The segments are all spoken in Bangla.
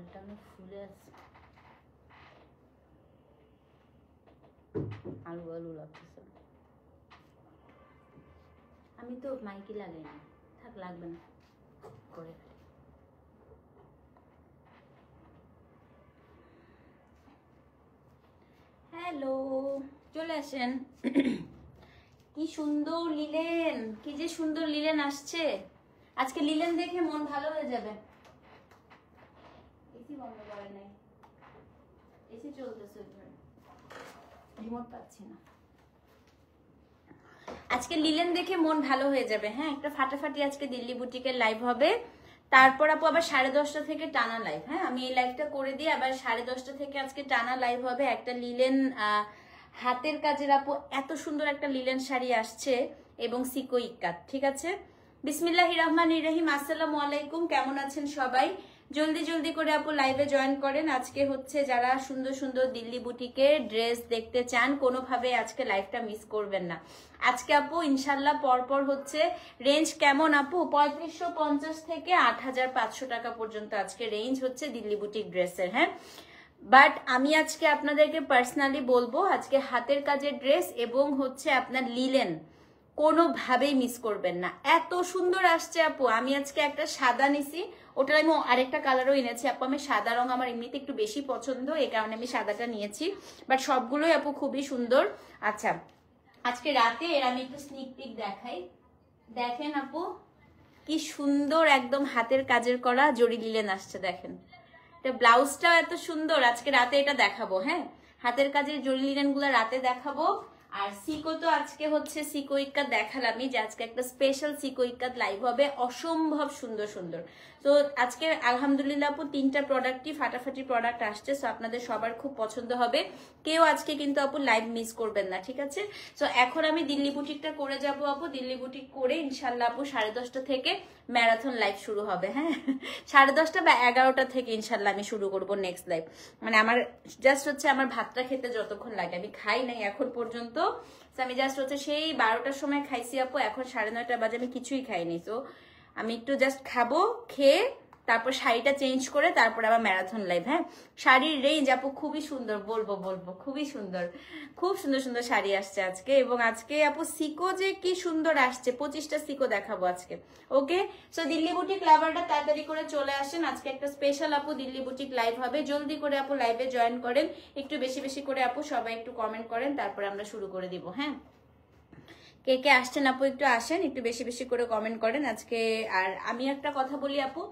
গালটা আমি ফুলে আছে, আলু আলু লাগতেছে। আমি তো মাইকে লাগাই না, থাক লাগবে না করে। হ্যালো, চলে আসেন। কি সুন্দর লিলেন, কি যে সুন্দর লিলেন আসছে আজকে। লিলেন দেখে মন ভালো হয়ে যাবে। এসি বন্ধ করে নাই, এসি চলতেছে, রিমোট পাচ্ছি না। আজকে লিলেন দেখে মন ভালো হয়ে যাবে। হ্যাঁ, একটা ফাটাফাটি আজকে দিল্লি বুটিকের লাইভ হবে। তারপর আপু আবার 10:30 থেকে টানা লাইভ। হ্যাঁ, আমি এই লাইভটা করে দিই, আবার 10:30 থেকে আজকে টানা লাইভ হবে। একটা লিলেন হাতের কাজের আপু এত সুন্দর একটা লিলেন শাড়ি আসছে এবং সিকো ইক্কাত। ঠিক আছে, বিসমিল্লাহির রহমানির রহিম। আসসালামু আলাইকুম, কেমন আছেন সবাই? জলদি জলদি করে আপু লাইভে জয়েন করেন। আজকে হচ্ছে যারা সুন্দর সুন্দর দিল্লি বুটিকে ড্রেস দেখতে চান, কোনোভাবে আজকে লাইভটা মিস করবেন না। আজকে আপু ইনশাল্লাহ পরপর হচ্ছে রেঞ্জ কেমন আপু, 3550 থেকে 8500 টাকা পর্যন্ত আজকে রেঞ্জ হচ্ছে দিল্লি বুটিক ড্রেসের। হ্যাঁ, বাট আমি আজকে আপনাদেরকে পার্সোনালি বলবো, আজকে হাতের কাজের ড্রেস এবং হচ্ছে আপনার লিলেন কোনোভাবেই মিস করবেন না। এত সুন্দর আসছে আপু। আমি আজকে একটা সাদা নিছি, ওটার আমি আরেকটা কালারও এনেছি আপু। আমি সাদা রং আমার এমনিতে একটু বেশি পছন্দ, এই কারণে আমি সাদাটা নিয়েছি, বাট সবগুলোই আপু খুবই সুন্দর। আচ্ছা, আজকে রাতে এর আমি একটু স্নিক পিক দেখাই। দেখেন আপু কি সুন্দর একদম হাতের কাজের করা জরি লিলেন আসছে। দেখেন এটা ব্লাউজটাও এত সুন্দর। আজকে রাতে এটা দেখাবো। হ্যাঁ, হাতের কাজের জরি লিলেন গুলো রাতে দেখাবো। আর সিকো তো আজকে হচ্ছে সিকো ইক্কাত দেখালামই, যে আজকে একটা স্পেশাল সিকো ইক্কাত লাইভ হবে, অসম্ভব সুন্দর সুন্দর। তো আজকে আলহামদুলিল্লাহ আপু 3টা প্রোডাক্টই ফাটাফাটি প্রোডাক্ট আসছে, সো আপনাদের সবার খুব পছন্দ হবে। কেউ আজকে কিন্তু আপু লাইভ মিস করবেন না, ঠিক আছে? সো এখন আমি দিল্লি বুটিকটা করে যাব আপু। দিল্লি বুটিক করে ইনশাল্লাহ আপু 10:30 থেকে ম্যারাথন লাইভ শুরু হবে। হ্যাঁ, 10:30 বা 11টা থেকে ইনশাল্লাহ আমি শুরু করব নেক্সট লাইভ। মানে আমার জাস্ট হচ্ছে আমার ভাতটা খেতে যতক্ষণ লাগে, আমি খাই নাই এখন পর্যন্ত। আমি জাস্ট হচ্ছে সেই 12টার সময় খাইছি আপু, এখন 9:30 বাজে, আমি কিছুই খাইনি। তো আমি একটু জাস্ট খাবো, খেয়ে তারপর শাড়িটা চেঞ্জ করে তারপর আবার ম্যারাথন লাইভ। হ্যাঁ, শাড়ির রেঞ্জ আপু খুবই সুন্দর, বলবো খুবই সুন্দর, খুব সুন্দর সুন্দর শাড়ি আসছে আজকে। এবং আজকে আপু সিকো যে কি সুন্দর আসছে, 25টা সিকো দেখাবো আজকে। ওকে, সো দিল্লি বুটিক লাভারটা তাড়াতাড়ি করে চলে আসেন। আজকে একটা স্পেশাল আপু দিল্লি বুটিক লাইভ হবে, জলদি করে আপু লাইভে জয়েন করেন। একটু বেশি বেশি করে আপু সবাই একটু কমেন্ট করেন, তারপরে আমরা শুরু করে দিব। হ্যাঁ, কে কে আসছেন আপু একটু আসেন, একটু বেশি বেশি করে কমেন্ট করেন আজকে। আর আমি একটা কথা বলি আপু,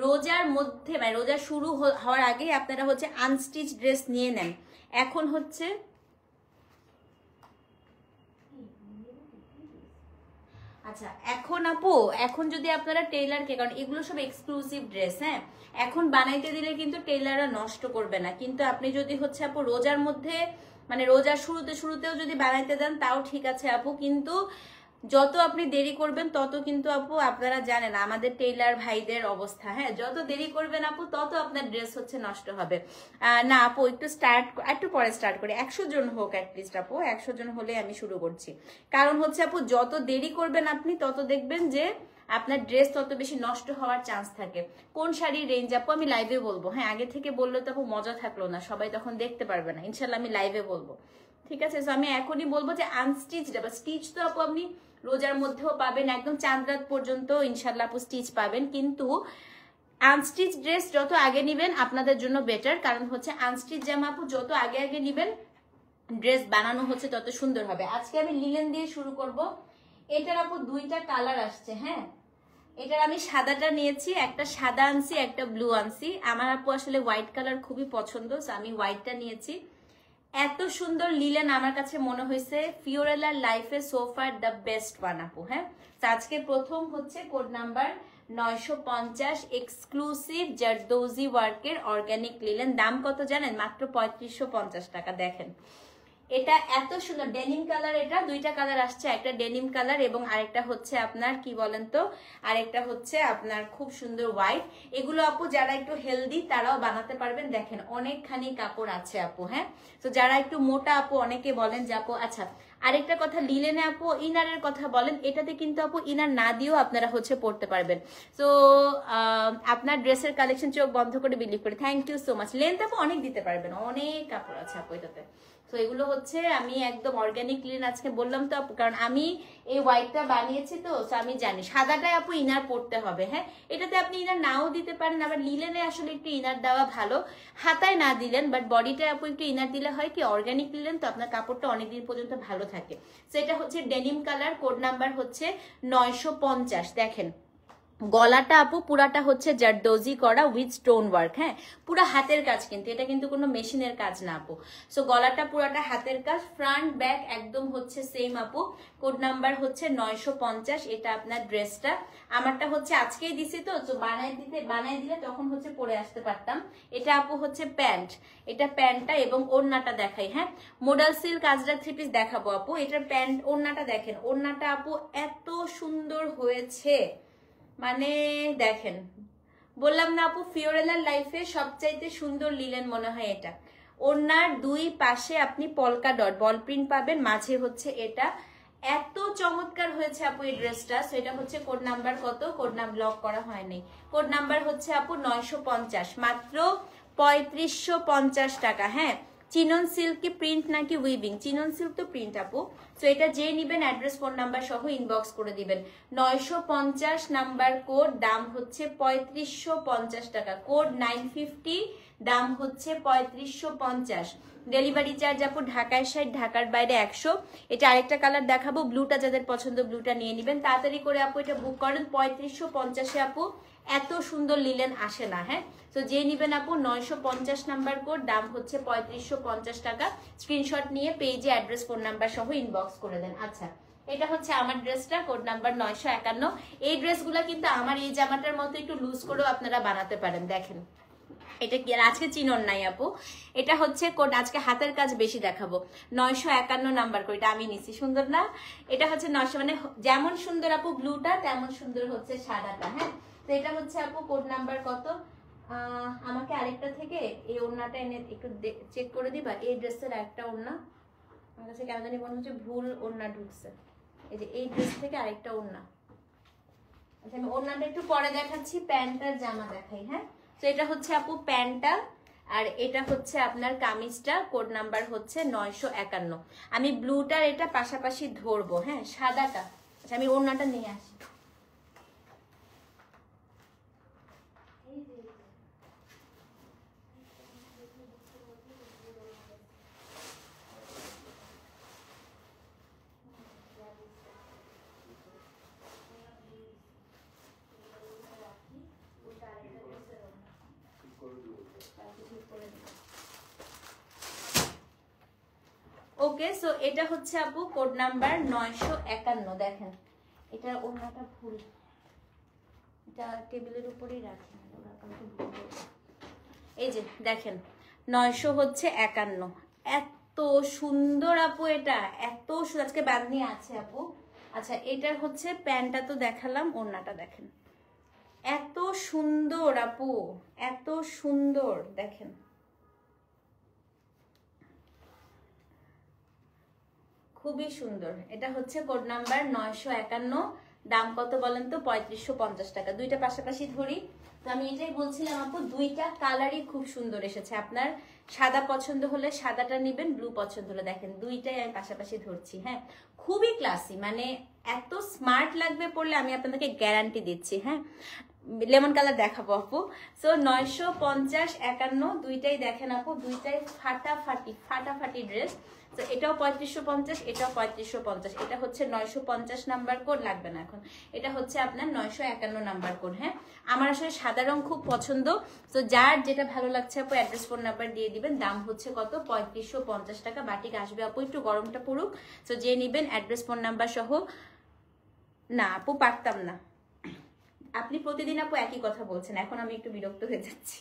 রোজার মধ্যে মানে রোজা শুরু হওয়ার আগে আপনারা হচ্ছে আনস্টিচ ড্রেস নিয়ে নেন। এখন হচ্ছে আচ্ছা, এখন আপু এখন যদি আপনারা টেইলারকে, কারণ এগুলো সব এক্সক্লুসিভ ড্রেস, হ্যাঁ, এখন বানাইতে দিলে কিন্তু টেইলাররা নষ্ট করবে না। কিন্তু আপনি যদি হচ্ছে আপু রোজার মধ্যে মানে রোজার শুরুতেও যদি বানাইতে দেন তাও ঠিক আছে আপু, কিন্তু যত আপনি দেরি করবেন তত কিন্তু আপু আপনারা জানেন আমাদের টেইলার ভাইদের অবস্থা। হ্যাঁ, যত দেরি করবেন আপু তত আপনার ড্রেস হচ্ছে নষ্ট হবে। না আপু একটু পরে স্টার্ট করি, 100 জন হোক অ্যাটলিস্ট আপু, 100 জন হলে আমি শুরু করছি। কারণ হচ্ছে আপু যত দেরি করবেন আপনি তত দেখবেন যে আপনার ড্রেস তত বেশি নষ্ট হওয়ার চান্স থাকে। কোন শাড়ির রেঞ্জ আপু আমি লাইভে বলবো। হ্যাঁ, আগে থেকে বললে তো আপু মজা থাকলো না, সবাই তখন দেখতে পারবে না। ইনশাল্লাহ আমি লাইভে বলবো, ঠিক আছে? সো আমি এখনই বলবো যে আনস্টিচ, স্টিচ তো আপু আপনি রোজার মধ্যেও পাবেন, একদম চাঁদ রাত পর্যন্ত ইনশাল্লাহ আপু স্টিচ পাবেন। কিন্তু আনস্টিচ ড্রেস যত আগে নিবেন আপনাদের জন্য বেটার, কারণ হচ্ছে আনস্টিচ জামা আপু যত আগে আগে নিবেন ড্রেস বানানো হচ্ছে তত সুন্দর হবে। আজকে আমি লিলেন দিয়ে শুরু করব। এটার আপু 2টা কালার আসছে। হ্যাঁ, এটার আমি সাদাটা নিয়েছি, একটা সাদা আনছি, একটা ব্লু আনছি। আমার আপু আসলে হোয়াইট কালার খুবই পছন্দ, সো আমি হোয়াইটটা নিয়েছি। এত সুন্দর লিলেন আমার কাছে মনে হয়েছে ফিওরেলার লাইফে সোফার দ্য বেস্ট ওয়ান আপু। হ্যাঁ, আজকে প্রথম হচ্ছে কোড নাম্বার 950 এক্সক্লুসিভ জারদৌজি ওয়ার্কের অর্গানিক লিলেন। দাম কত জানেন? মাত্র 3550 টাকা। দেখেন এটা এত সুন্দর ডেনিম কালার। এটা 2টা কালার আসছে, একটা ডেনিম কালার এবং আরেকটা হচ্ছে আপনার কি বলেন তো, আরেকটা হচ্ছে আপনার খুব সুন্দর হোয়াইট। এগুলো আপু যারা একটু হেলদি তারাও বানাতে পারবেন। দেখেন অনেকখানি কাপড় আছে আপু। হ্যাঁ, তো যারা একটু মোটা আপু, অনেকে বলেন যে আপু আচ্ছা আরেকটা কথা, লিলেনে আপু ইনারের কথা বলেন, এটাতে কিন্তু আপু ইনার না দিয়েও আপনারা হচ্ছে পড়তে পারবেন। তো আপনার ড্রেসের কালেকশন চোখ বন্ধ করে বিলিভ করি। Thank you so much. Length আপু অনেক দিতে পারবেন, অনেক কাপড় আছে আপু এটাতে। তো এগুলো হচ্ছে আমি একদম অর্গানিক লিলেন আজকে বললাম তো আপু, কারণ আমি এই হোয়াইটটা বানিয়েছি তো আমি জানি সাদাটায় আপু ইনার পড়তে হবে। হ্যাঁ, এটাতে আপনি ইনার নাও দিতে পারেন, আবার লিলেনে আসলে একটু ইনার দেওয়া ভালো, হাতায় না দিলেন, বাট বডিটায় আপু একটু ইনার দিলে হয় কি অর্গানিক লিলেন তো আপনার কাপড়টা অনেকদিন পর্যন্ত ভালো থাকে। সেটা হচ্ছে ডেনিম কালার, কোড নাম্বার হচ্ছে 950। দেখেন গলাটা আপু পুরাটা হচ্ছে জারদোজি করা উইথ স্টোন ওয়ার্ক। হ্যাঁ, পুরা হাতের কাজ, কিন্তু এটা কিন্তু কোনো মেশিনের কাজ না আপু। সো গলাটা পুরাটা হাতের কাজ, ফ্রন্ট ব্যাক একদম হচ্ছে সেম আপু। কোড নাম্বার হচ্ছে 950। এটা আপনার ড্রেসটা, আমারটা হচ্ছে আজকেই দিছি তো বানাই দিলে তখন হচ্ছে পরে আসতে পারতাম। এটা আপু হচ্ছে প্যান্ট, এটা প্যান্টটা এবং ওড়নাটা দেখাই। হ্যাঁ, মোডাল সিল্ক আজরা 3 পিস দেখাবো আপু। এটার প্যান্ট ওড়নাটা দেখেন, ওড়নাটা আপু এত সুন্দর হয়েছে, মানে দেখেন, বললাম না আপু ফিওরেলার লাইফে সবচাইতে সুন্দর লিলেন মনে হয় এটা। ওনার দুই পাশে আপনি পলকা ডট বল প্রিন্ট পাবেন, মাঝে হচ্ছে এটা, এত চমৎকার হয়েছে আপু এই ড্রেসটা। সেটা হচ্ছে কোড নাম্বার কত, কোড নাম লক করা হয়নি, কোড নাম্বার হচ্ছে আপু 950, মাত্র 3550 টাকা। হ্যাঁ, চিনন সিল্ক কি প্রিন্ট নাকি উইভিং? চিনন সিল্ক তো প্রিন্ট আপু। তো এটা যে নিবেন অ্যাড্রেস ফোন নাম্বার সহ ইনবক্স করে দিবেন। 950 নাম্বার কোড, দাম হচ্ছে 3550 টাকা। কোড 950, দাম হচ্ছে 3550। ডেলিভারি চার্জ আপু ঢাকায় 60, ঢাকার বাইরে 100। এটা আরেকটা কালার দেখাবো, ব্লুটা যাদের পছন্দ ব্লুটা নিয়ে নিবেন তাড়াতাড়ি করে আপু, এটা বুক করেন। 3550 আপু এত সুন্দর লিলেন আসে না। হ্যাঁ, তো যে নিবেন আপু 950 নাম্বার কোড, দাম হচ্ছে 3550 টাকা। স্ক্রিনশট নিয়ে পেজে অ্যাড্রেস ফোন নাম্বার সহ ইনবক্স করে দেন। আচ্ছা, এটা হচ্ছে আমার ড্রেসটা, কোড নাম্বার 951। এই ড্রেসগুলো কিন্তু আমার এই জামাটার মতো একটু লুজ করেও আপনারা বানাতে পারেন। দেখেন এটা কি আজকে চিনন নাই আপু, এটা হচ্ছে কোড, আজকে হাতের কাজ বেশি দেখাবো। 951 নাম্বার কোড, এটা আমি নিছি, সুন্দর না? এটা হচ্ছে 900, মানে যেমন সুন্দর আপু ব্লুটা তেমন সুন্দর হচ্ছে সাদাটা। হ্যাঁ, তো এটা হচ্ছে আপু কোড নাম্বার কত, আমাকে আরেকটা থেকে এই ওড়নাটা এনে একটু চেক করে দিবা। এই ড্রেসের একটা ওড়না আমার কাছে কেন জানি মনে হচ্ছে ভুল ওড়না ঢুকছে। এই যে এই ড্রেস থেকে আরেকটা ওড়না। আচ্ছা, আমি ওড়নাটা একটু পরে দেখাচ্ছি, প্যান্টার জামা দেখাই। হ্যাঁ, তো এটা হচ্ছে আপু প্যান্টটা, আর এটা হচ্ছে আপনার কামিজটা, কোড নাম্বার হচ্ছে 951। আমি ব্লুটার এটা পাশাপাশি ধরবো। হ্যাঁ, সাদাটা। আচ্ছা, আমি ওড়নাটা নিয়ে আসি। ওকে, সো এটা হচ্ছে আপু কোড নাম্বার 951। দেখেন এটা ওড়নাটা ভুল, এটা টেবিলের উপরেই রাখি। এই যে দেখেন 951, এত সুন্দর আপু, এটা এত সুন্দর, আজকে বাঁধনি আছে আপু। আচ্ছা, এটার হচ্ছে প্যান্টটা তো দেখালাম, ওড়নাটা দেখেন এত সুন্দর আপু, এত সুন্দর। দেখেন খুবই সুন্দর। এটা হচ্ছে কোড নাম্বার 951, দাম কত বলেন তো? 3550 টাকা। দুইটা পাশাপাশি ধরি তো আমি এটাই বলছিলাম আপু, দুইটা কালারই খুব সুন্দর এসেছে। আপনার সাদা পছন্দ হলে সাদাটা নেবেন, ব্লু পছন্দ হলে দেখেন দুইটাই আমি পাশাপাশি ধরছি। হ্যাঁ, খুবই ক্লাসি, মানে এত স্মার্ট লাগবে পড়লে, আমি আপনাদেরকে গ্যারান্টি দিচ্ছি। হ্যাঁ, লেমন কালার দেখাবো আপু। সো 950, 51 দুইটাই দেখেন আপু, দুইটাই ফাটাফাটি ড্রেস। তো এটাও 3550, এটাও 3550। এটা হচ্ছে 950 নাম্বার কোড, লাগবে না এখন। এটা হচ্ছে আপনার 951 নাম্বার কোড। হ্যাঁ, আমার আসলে সাদা রং খুব পছন্দ। তো যার যেটা ভালো লাগছে আপু অ্যাড্রেস ফোন নাম্বার দিয়ে দিবেন। দাম হচ্ছে কত? 3550 টাকা। বাটিক আসবে আপু, একটু গরমটা পড়ুক। তো যে নিবেন অ্যাড্রেস ফোন নাম্বার সহ। না আপু পারতাম না, আপনি প্রতিদিন আপু একই কথা বলছেন, এখন আমি একটু বিরক্ত হয়ে যাচ্ছি।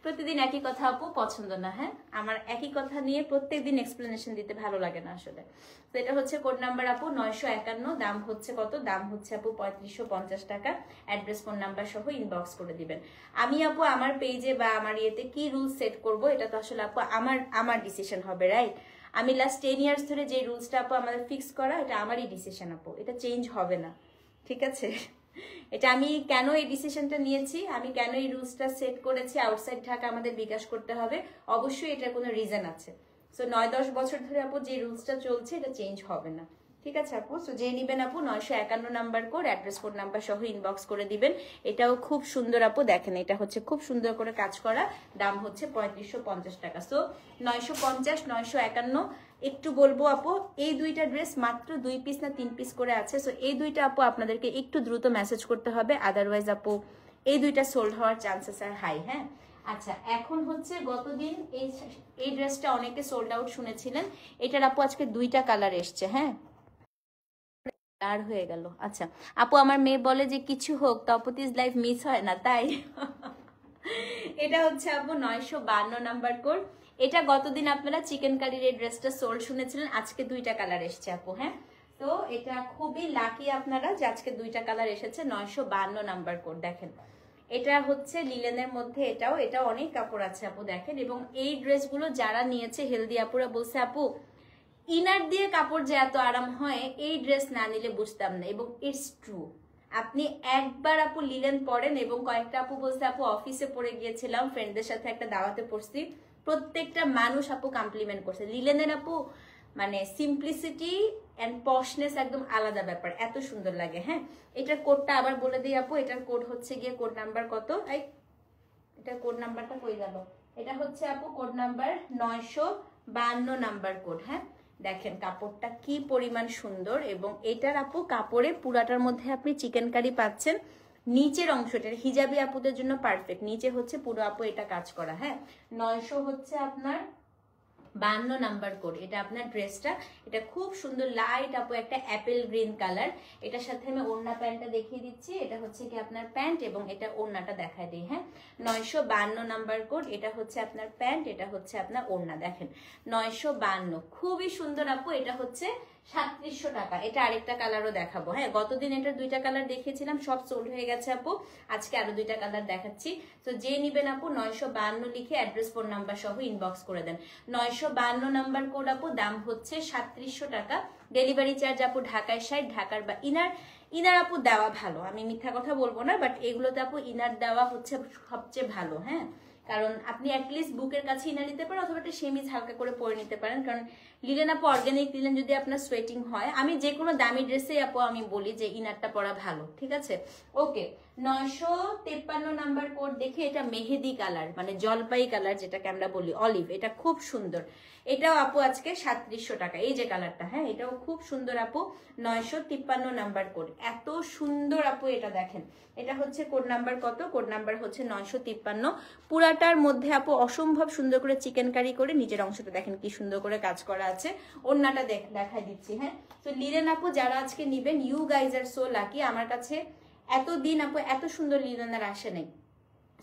প্রতিদিন একই কথা আপু পছন্দ না। হ্যাঁ, আমার একই কথা নিয়ে প্রত্যেকদিন এক্সপ্লেনেশন দিতে ভালো লাগে না আসলে। তো এটা হচ্ছে কোড নাম্বার আপু 951, দাম হচ্ছে কত? দাম হচ্ছে আপু 3550 টাকা। অ্যাড্রেস ফোন নাম্বার সহ ইনবক্স করে দিবেন। আমি আপু আমার পেজে বা আমার ইয়েতে কি রুল সেট করব, এটা তো আসলে আপু আমার ডিসিশন হবে, রাইট? আমি লাস্ট 10 ইয়ার্স ধরে যে রুলসটা আপু আমাদের ফিক্স করা, এটা আমারই ডিসিশন আপু, এটা চেঞ্জ হবে না, ঠিক আছে? এটা আমি কেন এই ডিসিশনটা নিয়েছি, আমি কেন এই রুলসটা সেট করেছি, আউটসাইড ঢাকা আমাদের বিকাশ করতে হবে, অবশ্যই এটার কোনো রিজন আছে। সো 9-10 বছর ধরে আপু যে রুলসটা চলছে এটা চেঞ্জ হবে না, ঠিক আছে আপু? সো যে নিবেন আপু 951 number code, address code number সহ ইনবক্স করে দিবেন। এটাও খুব সুন্দর আপু, দেখেন এটা হচ্ছে খুব সুন্দর করে কাজ করা, দাম হচ্ছে 3550 টাকা। সো 950, 951। একটু বলবো আপু, এই দুইটা ড্রেস মাত্র 2 পিস না 3 পিস করে আছে। সো এই দুইটা আপু আপনাদেরকে একটু দ্রুত মেসেজ করতে হবে, আদারওয়াইজ আপু এই দুইটা সোল্ড হওয়ার চান্সেস আর হাই। হ্যাঁ, আচ্ছা, এখন হচ্ছে গতদিন এই ড্রেসটা অনেকে সোল্ড আউট শুনেছিলেন, এটার আপু আজকে 2টা কালার এসছে। হ্যাঁ, আর হয়ে গেল। আচ্ছা আপু, আমার মেয়ে বলে যে কিছু হোক তপতিস লাইফ মিস হয় না, তাই এটা হচ্ছে আপু 952 নাম্বার কোড। এটা গতদিন আপনারা চিকেন কারির এই ড্রেসটা সোল্ড শুনেছিলেন, আজকে 2টা কালার এসছে আপু। হ্যাঁ, তো এটা খুবই লাকি আপনারা যে আজকে 2টা কালার এসেছে। 952 নাম্বার কোড, দেখেন এটা হচ্ছে লিলেনের মধ্যে, এটাও অনেক কাপড় আছে আপু, দেখেন। এবং এই ড্রেসগুলো যারা নিয়েছে হেলদি আপুরা বলছে আপু ইনার দিয়ে কাপড় যে এত আরাম হয় এই ড্রেস না নিলে বুঝতাম না, এবং ইটস ট্রু। আপনি একবার আপু লিলেন পরেন, এবং কয়েকটা আপু বলছে আপু অফিসে পরে গিয়েছিলাম, ফ্রেন্ডদের সাথে একটা দাওয়াতে পড়ছি, প্রত্যেকটা মানুষ আপু কমপ্লিমেন্ট করছে লিলেনের আপু, মানে সিম্পলিসিটি অ্যান্ড পশনেস একদম আলাদা ব্যাপার, এত সুন্দর লাগে। হ্যাঁ, এটার কোডটা আবার বলে দিই আপু, এটার কোড হচ্ছে গিয়ে কোড নাম্বার কত, এটার কোড নাম্বারটা কই গেল, এটা হচ্ছে আপু কোড নাম্বার 952 নাম্বার কোড। হ্যাঁ, দেখেন কাপড়টা কি পরিমাণ সুন্দর, এবং এটার আপু কাপড়ে পুরাটার মধ্যে আপনি চিকেন কারি পাচ্ছেন। নিচের অংশটা হিজাবি আপুদের জন্য পারফেক্ট, নিচে হচ্ছে পুরো আপু এটা কাজ করা। হ্যাঁ, 900 হচ্ছে আপনার 52 নাম্বার কোড। এটা আপনার ড্রেসটা, এটা খুব সুন্দর লাইট আপু একটা অ্যাপেল গ্রিন কালার। এটার সাথে আমি ওড়না প্যান্টটা দেখিয়ে দিচ্ছি, এটা হচ্ছে কি আপনার প্যান্ট, এবং এটা ওড়নাটা দেখায় দিই। হ্যাঁ, 952 নাম্বার কোড, এটা হচ্ছে আপনার প্যান্ট, এটা হচ্ছে আপনার ওড়না, দেখেন 952, খুবই সুন্দর আপু। এটা হচ্ছে 3700 টাকা। এটা আরেকটা কালারও দেখাবো। হ্যাঁ, গতদিন এটা 2টা কালার দেখিয়েছিলাম, সব সোল্ড হয়ে গেছে আপু, আজকে আরো 2টা কালার দেখাচ্ছি। তো যে নিবেন আপু 952 লিখে অ্যাড্রেস ফোন নাম্বার সহ ইনবক্স করে দেন। 952 নাম্বার কোড আপু, দাম হচ্ছে 3700 টাকা। ডেলিভারি চার্জ আপু ঢাকায় 60, ঢাকার বা ইনার আপু দেওয়া ভালো, আমি মিথ্যা কথা বলবো না, বাট এগুলোতে আপু ইনার দেওয়া হচ্ছে সবচেয়ে ভালো। হ্যাঁ, কারণ আপনি অ্যাটলিস্ট বুকের কাছে ইনার নিতে পারেন, অথবা একটা সেমিজ হালকা করে পরে নিতে পারেন, কারণ লিলেন আপু অর্গানিক লিলেন যদি আপনার সোয়েটিং হয়, আমি যে কোনো দামি ড্রেসেই আপু আমি বলি যে ইনারটা পরা ভালো, ঠিক আছে? ওকে, 953 নাম্বার কোড দেখে, এটা মেহেদি কালার মানে জলপাই কালার যেটাকে আমরা বলি অলিভ, এটা খুব সুন্দর। এটাও আপু আজকে 3700 টাকা, এই যে কালারটা। হ্যাঁ, এটাও খুব সুন্দর আপু, 953 নাম্বার কোড, এত সুন্দর আপু। এটা দেখেন, এটা হচ্ছে কোড নাম্বার কত, কোড নাম্বার হচ্ছে 953। পুরাটার মধ্যে আপু অসম্ভব সুন্দর করে চিকেন কারি করে, নিচের অংশটা দেখেন কি সুন্দর করে কাজ করা আছে, ওড়নাটা দেখাই দিচ্ছি। হ্যাঁ, তো লিলেন আপু যারা আজকে নিবেন, you guys are so lucky, আমার কাছে এতদিন আপু এত সুন্দর লিলেনের আসে নেই।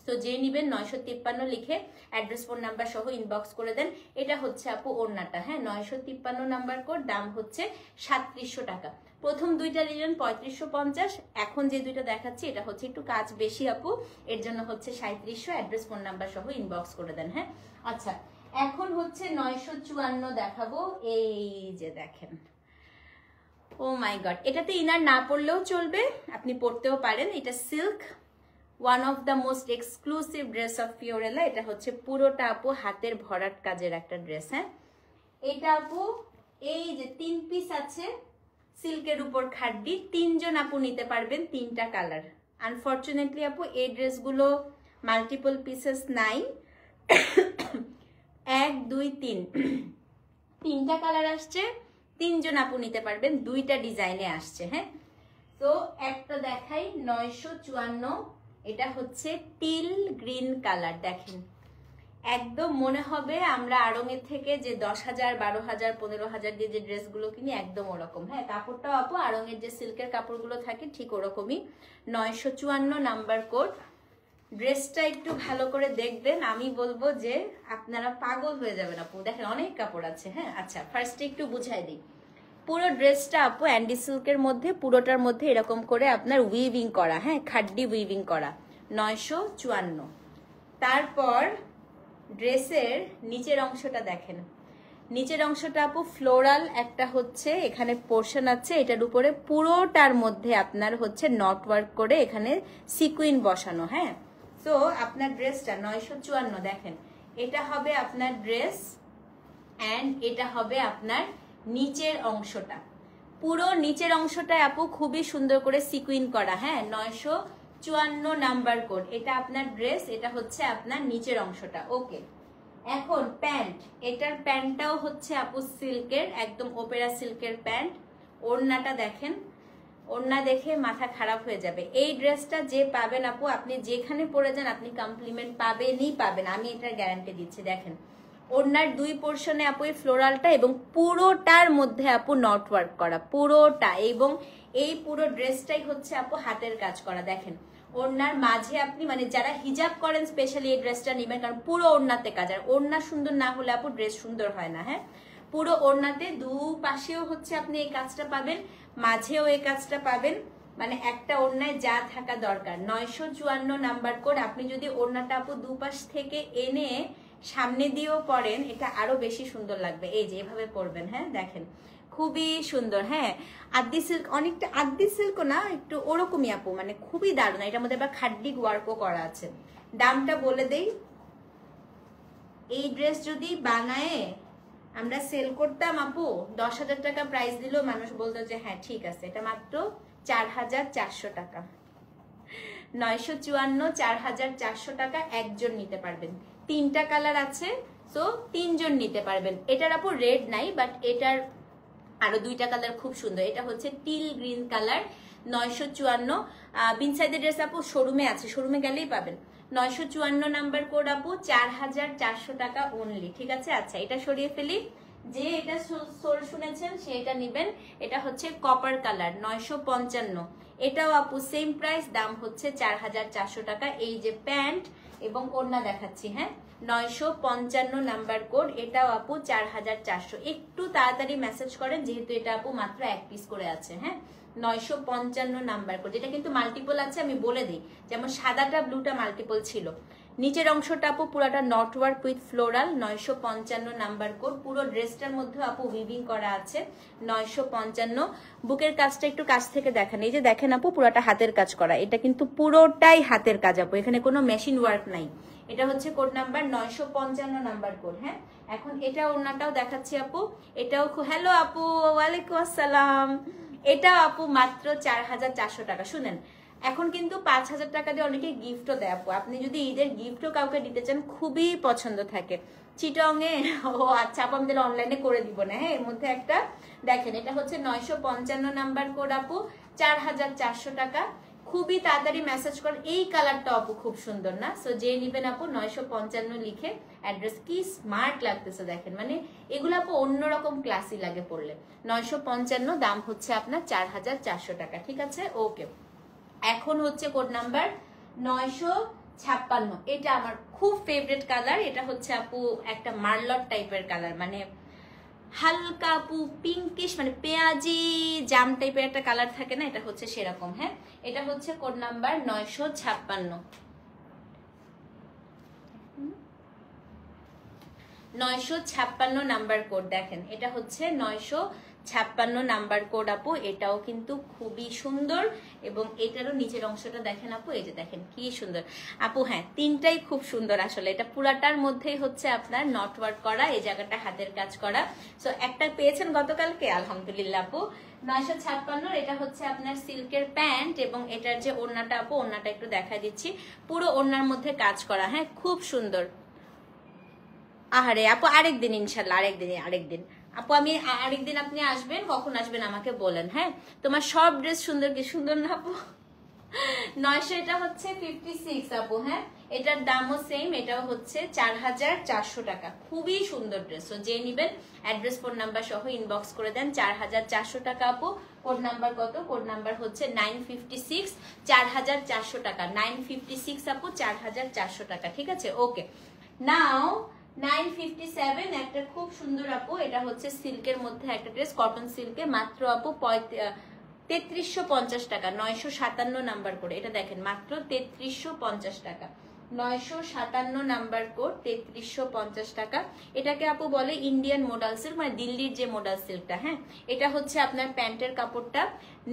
তো যে নিবেন 953 লিখে অ্যাড্রেস ফোন নাম্বার সহ ইনবক্স করে দেন। এটা হচ্ছে আপু ওড়নাটা। হ্যাঁ, 953 নাম্বার কোড, দাম হচ্ছে 3700 টাকা। প্রথম 2টা নিলেন 3550, এখন যে 2টা দেখাচ্ছি এটা হচ্ছে একটু কাজ বেশি আপু, এর জন্য হচ্ছে 3700, অ্যাড্রেস ফোন নাম্বার সহ ইনবক্স করে দেন। হ্যাঁ, আচ্ছা, এখন হচ্ছে 954 দেখাবো। এই যে দেখেন, ও মাই গড, এটাতে ইনার না পরলেও চলবে, আপনি পরতেও পারেন। এটা silk, one of the most exclusive dress of Fiorella. এটা হচ্ছে পুরোটা আপু হাতের ভরাট কাজের একটা ড্রেস। হ্যাঁ, এটা আপু এই যে 3 পিস আছে সিল্কের উপর খাড্ডি, 3জন আপু নিতে পারবেন, 3টা কালার। আনফর্চুনেটলি আপু এই ড্রেসগুলো মাল্টিপল পিসেস নাই, 1 2 3 3টা কালার আসছে, 3জন আপু নিতে পারবেন, 2টা ডিজাইনে আসছে। হ্যাঁ, তো একটা দেখাই 954, এটা হচ্ছে টিল গ্রিন কালার। দেখেন একদম মনে হবে আমরা আড়ঙের থেকে যে 10,000 12,000 15,000 দিয়ে যে ড্রেসগুলো কিনি একদম ওরকম। হ্যাঁ, কাপড়টাও আপু আড়ঙের যে সিল্কের কাপড়গুলো থাকে ঠিক ওরকমই। 954 নাম্বার কোড। ড্রেসটা একটু ভালো করে দেখবেন, আমি বলবো যে আপনারা পাগল হয়ে যাবেন আপু। দেখেন অনেক কাপড় আছে। হ্যাঁ, আচ্ছা ফার্স্টে একটু বুঝাই দিই। পুরো ড্রেসটা আপু অ্যান্ডি সিল্কের মধ্যে, পুরোটার মধ্যে এরকম করে আপনার উইভিং করা। হ্যাঁ, খাড্ডি উইভিং করা, 954। তারপর ড্রেসের নিচের অংশটা দেখেন, নিচের অংশটা আপু ফ্লোরাল একটা হচ্ছে এখানে পোর্শন আছে, এটার উপরে পুরোটার মধ্যে আপনার হচ্ছে নট ওয়ার্ক করে এখানে সিকুইন বসানো। হ্যাঁ, তো আপনার ড্রেসটা 954 দেখেন, এটা হবে আপনার ড্রেস অ্যান্ড এটা হবে আপনার নিচের অংশটা। পুরো নিচের অংশটায় আপু খুবই সুন্দর করে সিকুইন করা। হ্যাঁ, 954 নাম্বার কোড, এটা আপনার ড্রেস, এটা হচ্ছে আপনার নিচের অংশটা। ওকে, এখন প্যান্ট, এটার প্যান্টটাও হচ্ছে আপু সিল্কের, একদম ওপেরা সিল্কের প্যান্ট। ওড়নাটা দেখেন, ওড়না দেখে মাথা খারাপ হয়ে যাবে। এই ড্রেসটা যে পাবেন আপু, আপনি যেখানে পরে যান আপনি কমপ্লিমেন্ট পাবেনই পাবেন, আমি এটার গ্যারান্টি দিচ্ছি। দেখেন ওড়নার দুই পোর্শনে আপু এই ফ্লোরালটা এবং পুরোটার মধ্যে আপু নট ওয়ার্ক করা পুরোটা, এবং এই পুরো ড্রেসটাই হচ্ছে আপু হাতের কাজ করা। দেখেন ওড়নার মাঝে আপনি মানে যারা হিজাব করেন স্পেশালি এই ড্রেসটা নেবেন, কারণ পুরো ওড়নাতে কাজ, আর ওড়না সুন্দর না হলে আপু ড্রেস সুন্দর হয় না। হ্যাঁ, পুরো ওড়নাতে দুপাশেও হচ্ছে আপনি এই কাজটা পাবেন, মাঝেও এই কাজটা পাবেন, মানে একটা ওড়নায় যা থাকা দরকার। 954 নাম্বার কোড। আপনি যদি ওড়নাটা আপু দুপাশ থেকে এনে সামনে দিয়েও পরেন এটা আরো বেশি সুন্দর লাগবে। এই যে এভাবে পরবেন, হ্যাঁ দেখেন খুবই সুন্দর। হ্যাঁ, আদ্দি সিল্ক, অনেকটা আদ্দি সিল্কও না, একটু ওরকমই আপু, মানে খুবই দারুণ। এটার মধ্যে আবার খাড্ডি ওয়ার্কও করা আছে। দামটা বলে দেই, এই ড্রেস যদি বানায় আমরা সেল করতাম আপু 10,000 টাকা প্রাইস দিলেও মানুষ বলতো যে হ্যাঁ ঠিক আছে, এটা মাত্র 4,400 টাকা। 954, 4,400 টাকা, একজন নিতে পারবেন। 3টা কালার আছে, সো 3জন নিতে পারবেন। এটার আপু রেড নাই, বাট এটার আরো 2টা কালার খুব সুন্দর। এটা হচ্ছে টিল গ্রিন কালার, 954। বিনসাইডের ড্রেস আপু শোরুমে আছে, শোরুমে গেলেই পাবেন। 954 নাম্বার কোড আপু, 4,400 টাকা অনলি। ঠিক আছে, আচ্ছা এটা সরিয়ে ফেলি। যে এটা সোল শুনেছেন সে এটা নিবেন। এটা হচ্ছে কপার কালার, 955। এটাও আপু সেম প্রাইস, দাম হচ্ছে 4,400 টাকা। এই যে প্যান্ট এবং ওড়না দেখাচ্ছি। হ্যাঁ, 955 নাম্বার কোড, এটাও আপু 4,400। একটু তাড়াতাড়ি মেসেজ করেন যেহেতু এটা আপু মাত্র এক পিস করে আছে। হ্যাঁ, 955 নাম্বার কোড, যেটা কিন্তু মাল্টিপল আছে আমি বলে দিই, যেমন সাদাটা ব্লুটা মাল্টিপল ছিল। নিচের অংশটা আপু পুরাটা not work with floral, 955 number code. পুরো ড্রেসটার মধ্যে আপু উইভিং করা আছে, 955। বুকের কাজটা একটু কাছ থেকে দেখেন, এই যে দেখেন আপু পুরাটা হাতের কাজ করা, এটা কিন্তু পুরোটাই হাতের কাজ আপু, এখানে কোনো মেশিন ওয়ার্ক নাই। এটা হচ্ছে কোড নাম্বার 955 নাম্বার কোড। হ্যাঁ, এখন এটা ওড়নাটাও দেখাচ্ছি আপু, এটাও হ্যালো আপু, ওয়ালাইকুম আসসালাম। এটা আপু মাত্র 4,400 টাকা। শুনেন, এখন কিন্তু 5,000 টাকা দিয়ে অনেকে গিফটও দেয় আপু, আপনি যদি ঈদের গিফটও কাউকে দিতে চান খুবই পছন্দ থাকে। চিটং এ ও আচ্ছা আপু, আমাদের অনলাইনে করে দিব না। হ্যাঁ, এর মধ্যে একটা দেখেন, এটা হচ্ছে 955 নাম্বার কোড আপু, 4,400 টাকা। খুবই তাড়াতাড়ি মেসেজ করেন। এই কালারটা আপু খুব সুন্দর না, সো যে নিবেন আপু 955 লিখে অ্যাড্রেস। কি স্মার্ট লাগতেছে দেখেন, মানে এগুলো আপু অন্যরকম ক্লাসি লাগে পড়লে। 955, দাম হচ্ছে আপনার 4,400 টাকা। ঠিক আছে, ওকে। এখন হচ্ছে কোড নাম্বার 956। এটা আমার খুব ফেভারিট কালার। এটা হচ্ছে আপু একটা মার্লট টাইপের কালার, মানে হালকা আপু পিঙ্কিশ, মানে পেঁয়াজি জাম টাইপের একটা কালার থাকে না, এটা হচ্ছে সেরকম। হ্যাঁ, এটা হচ্ছে কোড নাম্বার 956। 956 নাম্বার কোড দেখেন, এটা হচ্ছে 956 নাম্বার কোড আপু। এটাও কিন্তু খুবই সুন্দর, এবং এটারও নিচের অংশটা দেখেন আপু, এই যে দেখেন কি সুন্দর আপু। হ্যাঁ, তিনটাই খুব সুন্দর আসলে। এটা পুরাটার মধ্যেই হচ্ছে আপনার নট ওয়ার্ক করা, এই জায়গাটা হাতের কাজ করা। সো একটা পেয়েছেন গতকালকে, আলহামদুলিল্লাহ আপু। 956, এটা হচ্ছে আপনার সিল্কের প্যান্ট, এবং এটার যে ওড়নাটা আপু, ওড়নাটা একটু দেখা দিচ্ছি, পুরো ওড়নার মধ্যে কাজ করা। হ্যাঁ, খুব সুন্দর। আহারে আপু, আরেকদিন ইনশাল্লাহ, আরেকদিন আপু, আমি আরেকদিন আপনি আসবেন, কখন আসবেন আমাকে বলেন। হ্যাঁ, তোমার সব ড্রেস সুন্দর, কি সুন্দর না আপু। 900, এটা হচ্ছে 56 আপু। হ্যাঁ, এটার দামও সেম, এটাও হচ্ছে 4,400 টাকা। খুবই সুন্দর ড্রেস। তো যে নিবেন অ্যাড্রেস ফোন নাম্বার সহ ইনবক্স করে দেন। 4,400 টাকা আপু। কোড নাম্বার কত? কোড নাম্বার হচ্ছে 956, 4,400 টাকা। 956 আপু, 4,400 টাকা। ঠিক আছে, ওকে। নাও 957, একটা খুব সুন্দর আপু, এটা হচ্ছে সিল্কের মধ্যে একটা ড্রেস, কটন সিল্কে, মাত্র আপু 3350 টাকা। 957 নাম্বার করে, এটা দেখেন মাত্র 3350 টাকা। 957 নাম্বার কোড, 3350 টাকা। এটাকে আপু বলে ইন্ডিয়ান মডাল সিল্ক, মানে দিল্লির যে মডাল সিল্কটা। হ্যাঁ, এটা হচ্ছে আপনার প্যান্টের কাপড়টা।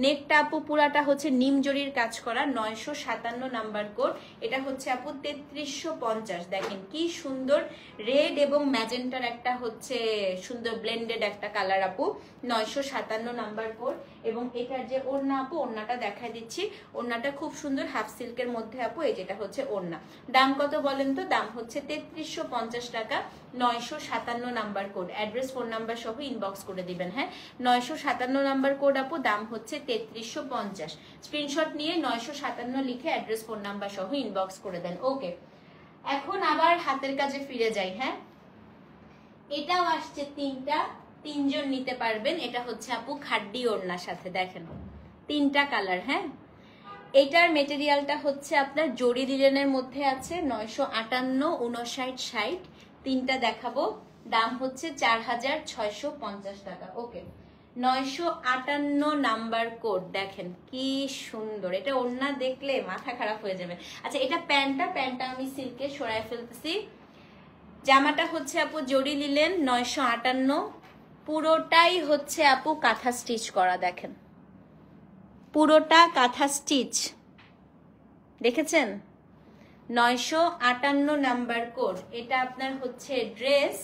নেকটা আপু পুরাটা হচ্ছে নিম জরির কাজ করা, 957 নাম্বার কোড। এটা হচ্ছে আপু 3350। দেখেন কি সুন্দর রেড এবং ম্যাজেন্টার একটা হচ্ছে সুন্দর ব্লেন্ডেড একটা কালার আপু, 957 নাম্বার কোড। এবং এটার যে ওড়না আপু, ওড়নাটা দেখাই দিচ্ছি। ওড়নাটা খুব সুন্দর হাফ সিল্কের মধ্যে আপু, এই যেটা হচ্ছে ওড়না। দাম কত বলেন তো? দাম হচ্ছে 3350 টাকা, 957 number code. Address phone number সহ ইনবক্স করে দিবেন। হ্যাঁ, 957 নাম্বার কোড আপু, দাম হচ্ছে 3350। স্ক্রিনশট নিয়ে 957 লিখে অ্যাড্রেস ফোন নাম্বার সহ ইনবক্স করে দেন। ওকে, এখন আবার হাতের কাজে ফিরে যাই। হ্যাঁ, এটাও আসছে তিনজন নিতে পারবেন। এটা হচ্ছে আপু খাড্ডি ওড়নার সাথে, দেখেন 3টা কালার। হ্যাঁ, এটার মেটেরিয়ালটা হচ্ছে আপনার জরি লিলেনের মধ্যে আছে, 958, 59, 60 3টা দেখাবো। দাম হচ্ছে 4650 টাকা। ওকে, 958 নাম্বার কোড, দেখেন কি সুন্দর। এটা ওড়না দেখলে মাথা খারাপ হয়ে যাবে। আচ্ছা, এটা প্যান্টটা আমি সিল্কে সরাই ফেলতেছি। জামাটা হচ্ছে আপু জরি লিলেন, 958, পুরোটাই হচ্ছে আপু কাঁথা স্টিচ করা। দেখেন পুরোটা কাঁথা স্টিচ, দেখেছেন? 958 নাম্বার কোড। এটা আপনার হচ্ছে ড্রেস,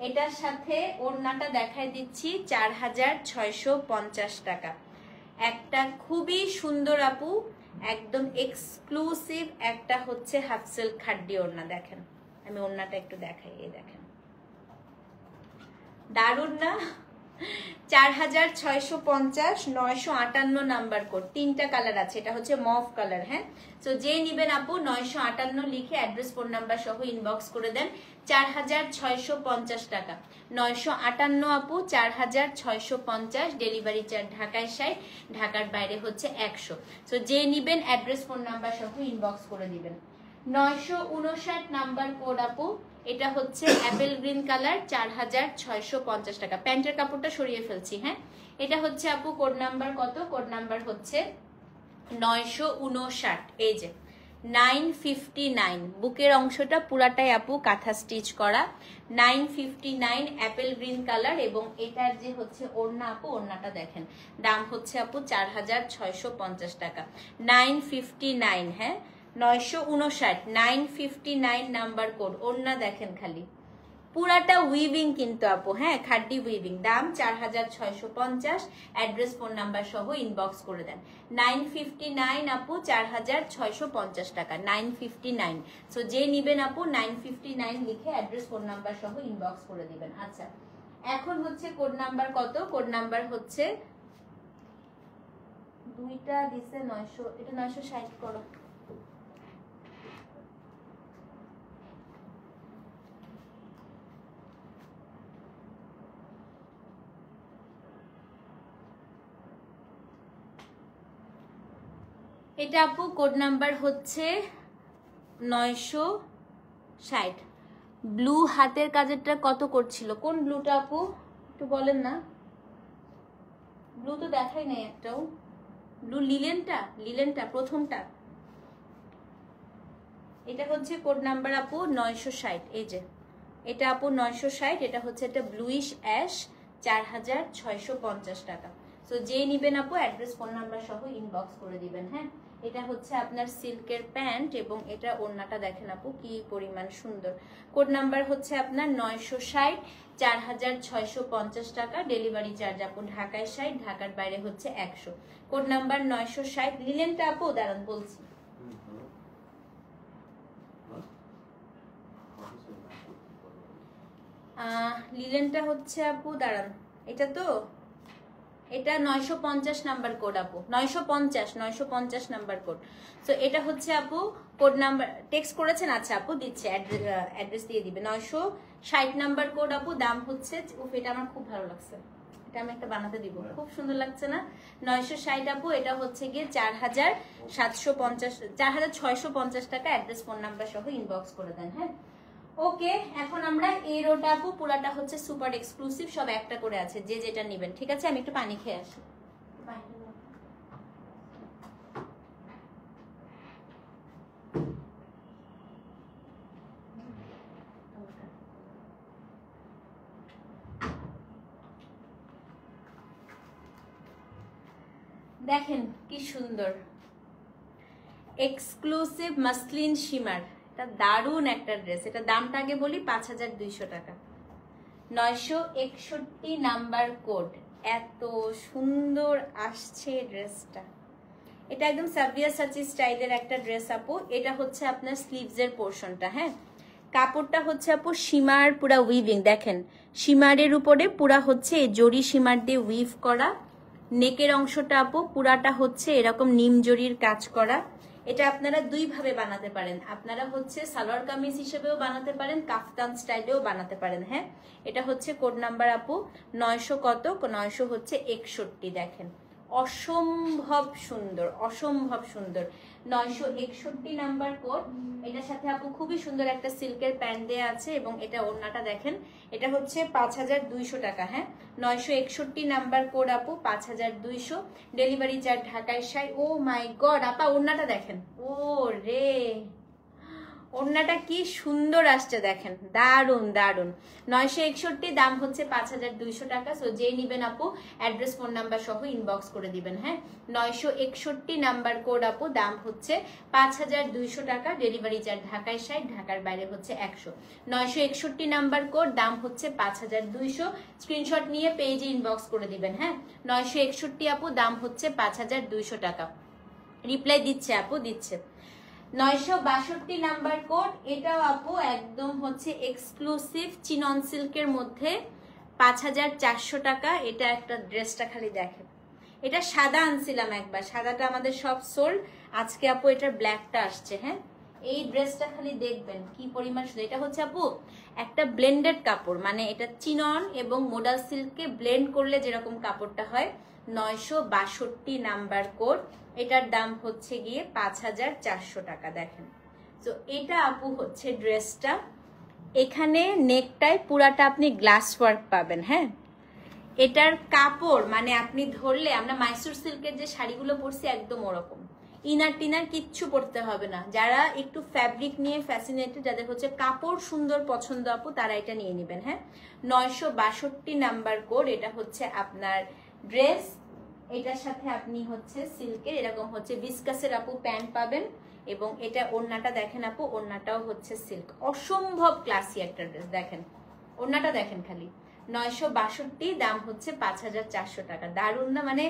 এটার সাথে ওড়নাটা দেখাই দিচ্ছি, 4650 টাকা। একটা খুবই সুন্দর আপু, একদম এক্সক্লুসিভ একটা হচ্ছে হাফ সিল্ক খাড্ডি ওড়না। দেখেন, আমি ওড়নাটা একটু দেখাই, এই দেখেন, দারুণ না? 4650, 958 নাম্বার কোড। 3টা কালার আছে, এটা হচ্ছে মভ কালার। হ্যাঁ, তো যে নিবেন আপু 958 লিখে অ্যাড্রেস ফোন নাম্বার সহ ইনবক্স করে দেন। 4650 টাকা, 958 আপু, 4650। ডেলিভারি চার্জ ঢাকায় 60, ঢাকার বাইরে হচ্ছে 100। তো যে নিবেন অ্যাড্রেস ফোন নাম্বার সহ ইনবক্স করে দিবেন। 959 নাম্বার কোড আপু, এটা হচ্ছে অ্যাপেল গ্রিন কালার, 4650 টাকা। প্যান্টের কাপড়টা সরিয়ে ফেলছি। হ্যাঁ, এটা হচ্ছে আপু কোড নাম্বার কত? কোড নাম্বার হচ্ছে 959। এই যে 959, বুকের অংশটা পুরাটাই আপু কাঁথা স্টিচ করা, 959 অ্যাপেল গ্রিন কালার। এবং এটার যে হচ্ছে ওড়না আপু, ওড়নাটা দেখেন, দাম হচ্ছে আপু 4650 টাকা, 959। হ্যাঁ, 959, 959 নাম্বার কোড। ওড়না দেখেন খালি, পুরাটা উইভিং কিন্তু আপু। হ্যাঁ, খাড্ডি উইভিং। দাম 4650। অ্যাড্রেস ফোন নাম্বার সহ ইনবক্স করে দেন। 959 আপু, 4650 টাকা, 959। সো যে নিবেন আপু 959 লিখে অ্যাড্রেস ফোন নাম্বার সহ ইনবক্স করে দিবেন। আচ্ছা, এখন হচ্ছে কোড নাম্বার কত? কোড নাম্বার হচ্ছে দুইটা দিছে 900, এটা 960 করো। এটা আপু কোড নাম্বার হচ্ছে 960। ব্লু হাতের কাজেরটা কত করছিল? কোন ব্লুটা আপু একটু বলেন না? ব্লু তো দেখাই নাই একটাও। ব্লু লিলেনটা প্রথমটা। এটা হচ্ছে কোড নাম্বার আপু 960। এই যে এটা আপু 960, এটা হচ্ছে একটা ব্লুইশ অ্যাশ, 4650 টাকা। সো যে নিবেন আপু অ্যাড্রেস ফোন নাম্বার সহ ইনবক্স করে দিবেন। হ্যাঁ, এটা হচ্ছে আপনার সিল্কের প্যান্ট এবং এটা ওড়নাটা দেখেন আপু কি পরিমাণ সুন্দর। কোড নাম্বার হচ্ছে আপনার 960, 4650 টাকা। ডেলিভারি চার্জ আপু ঢাকায় 60, ঢাকার বাইরে হচ্ছে 100। Code number 960। লিলেনটা আপু দাঁড়ান বলছি, লিলেনটা হচ্ছে আপু দাঁড়ান, এটা তো এটা 950 নাম্বার কোড আপু, 950 নাম্বার কোড। সো এটা হচ্ছে আপু কোড নাম্বার, টেক্সট করেছেন? আচ্ছা আপু দিচ্ছে, অ্যাড্রেস দিয়ে দিবে। 960 নাম্বার কোড আপু। দাম হচ্ছে, এটা আমার খুব ভালো লাগছে, এটা আমি একটা বানাতে দিব, খুব সুন্দর লাগছে না? 960 আপু, এটা হচ্ছে গিয়ে 4750, 4650 টাকা। অ্যাড্রেস ফোন নাম্বার সহ ইনবক্স করে দেন। হ্যাঁ, ওকে, এখন আমরা এই রোটা আপু পুরাটা হচ্ছে সুপার এক্সক্লুসিভ, সব একটা করে আছে, যে যেটা নেবেন। ঠিক আছে, আমি একটু পানি খেয়ে আসি। দেখেন কি সুন্দর এক্সক্লুসিভ মাসলিন শিমার, এটা দারুণ একটা ড্রেস। এটা দামটা আগে বলি, 5200 টাকা। 961 নাম্বার কোড। এত সুন্দর আসছে ড্রেসটা, এটা একদম সাবিয়া সাচি স্টাইলের একটা ড্রেস আপু। এটা হচ্ছে আপনার স্লিভসের পোর্শনটা, হ্যাঁ। কাপড়টা হচ্ছে আপু শিমার, পুরা উইভিং দেখেন, শিমারের উপরে পুরা হচ্ছে জরি শিমার দিয়ে উইভ করা। নেকের অংশটা আপু পুরাটা হচ্ছে এরকম নিম জরির কাজ করা। এটা আপনারা দুইভাবে বানাতে পারেন, আপনারা হচ্ছে সালোয়ার কামিজ হিসেবেও বানাতে পারেন, কাফতান স্টাইলেও বানাতে পারেন, হ্যাঁ। এটা হচ্ছে কোড নাম্বার আপু 900 কত, 900 হচ্ছে 61। দেখেন অসম্ভব সুন্দর, অসম্ভব সুন্দর। 961 নাম্বার কোড। এটার সাথে আপু খুবই সুন্দর একটা সিল্কের প্যান্ট দেয়া আছে এবং এটা ওড়নাটা দেখেন, এটা হচ্ছে 5200 টাকা, হ্যাঁ। 961 নাম্বার কোড আপু, 5200। ডেলিভারি চার্জ ঢাকায় 60। ও মাই গড আপা, ওড়নাটা দেখেন, ও রে ওড়নাটা কি সুন্দর আসছে দেখেন, দারুন দারুন। 961, দাম হচ্ছে 5200 টাকা। সো যে নিবেন আপু অ্যাড্রেস ফোন নাম্বার সহ ইনবক্স করে দিবেন, হ্যাঁ। 961 নাম্বার কোড আপু, দাম হচ্ছে 5200 টাকা। ডেলিভারি চার্জ ঢাকায় 60, ঢাকার বাইরে হচ্ছে 100। 961 নাম্বার কোড, দাম হচ্ছে 5200। স্ক্রিনশট নিয়ে পেজে ইনবক্স করে দিবেন, হ্যাঁ। 961 আপু, দাম হচ্ছে 5200 টাকা। রিপ্লাই দিচ্ছে আপু, দিচ্ছে। 962 নাম্বার কোড, এটাও আপু একদম হচ্ছে এক্সক্লুসিভ চিনন সিল্কের মধ্যে 5400 টাকা। এটা একটা ড্রেসটা খালি দেখেন, এটা সাদা আনছিলাম একবার, সাদাটা আমাদের সব সোল্ড। আজকে আপু এটার ব্ল্যাকটা আসছে, হ্যাঁ। এই ড্রেসটা খালি দেখবেন কি পরিমাণ সুন্দর। এটা হচ্ছে আপু একটা ব্লেন্ডেড কাপড়, মানে এটা চিনন এবং মোডাল সিল্ককে ব্লেন্ড করলে যেরকম কাপড়টা হয়। 962 নাম্বার কোড, এটার দাম হচ্ছে গিয়ে 5400 টাকা। দেখেন, তো এটা আপু হচ্ছে ড্রেসটা। এখানে নেকটাই পুরাটা আপনি গ্লাস ওয়ার্ক পাবেন, হ্যাঁ। এটার কাপড় মানে আপনি ধরলে, আমরা মাইসুর সিল্কের যে শাড়িগুলো পরছি একদম ওরকম, ইনার টিনার কিচ্ছু পরতে হবে না। যারা একটু ফ্যাব্রিক নিয়ে ফ্যাসিনেটেড, যাদের হচ্ছে কাপড় সুন্দর পছন্দ আপু, তারা এটা নিয়ে নেবেন, হ্যাঁ। 962 নাম্বার কোড, এটা হচ্ছে আপনার ড্রেস। এটার সাথে আপনি হচ্ছে সিল্কের এরকম হচ্ছে বিস্কাসের আপু প্যান্ট পাবেন এবং এটা ওড়নাটা দেখেন আপু, ওড়নাটাও হচ্ছে সিল্ক। অসম্ভব ক্লাসি একটা ড্রেস, দেখেন ওড়নাটা দেখেন খালি। 962, দাম হচ্ছে 5400 টাকা। দারুণ না? মানে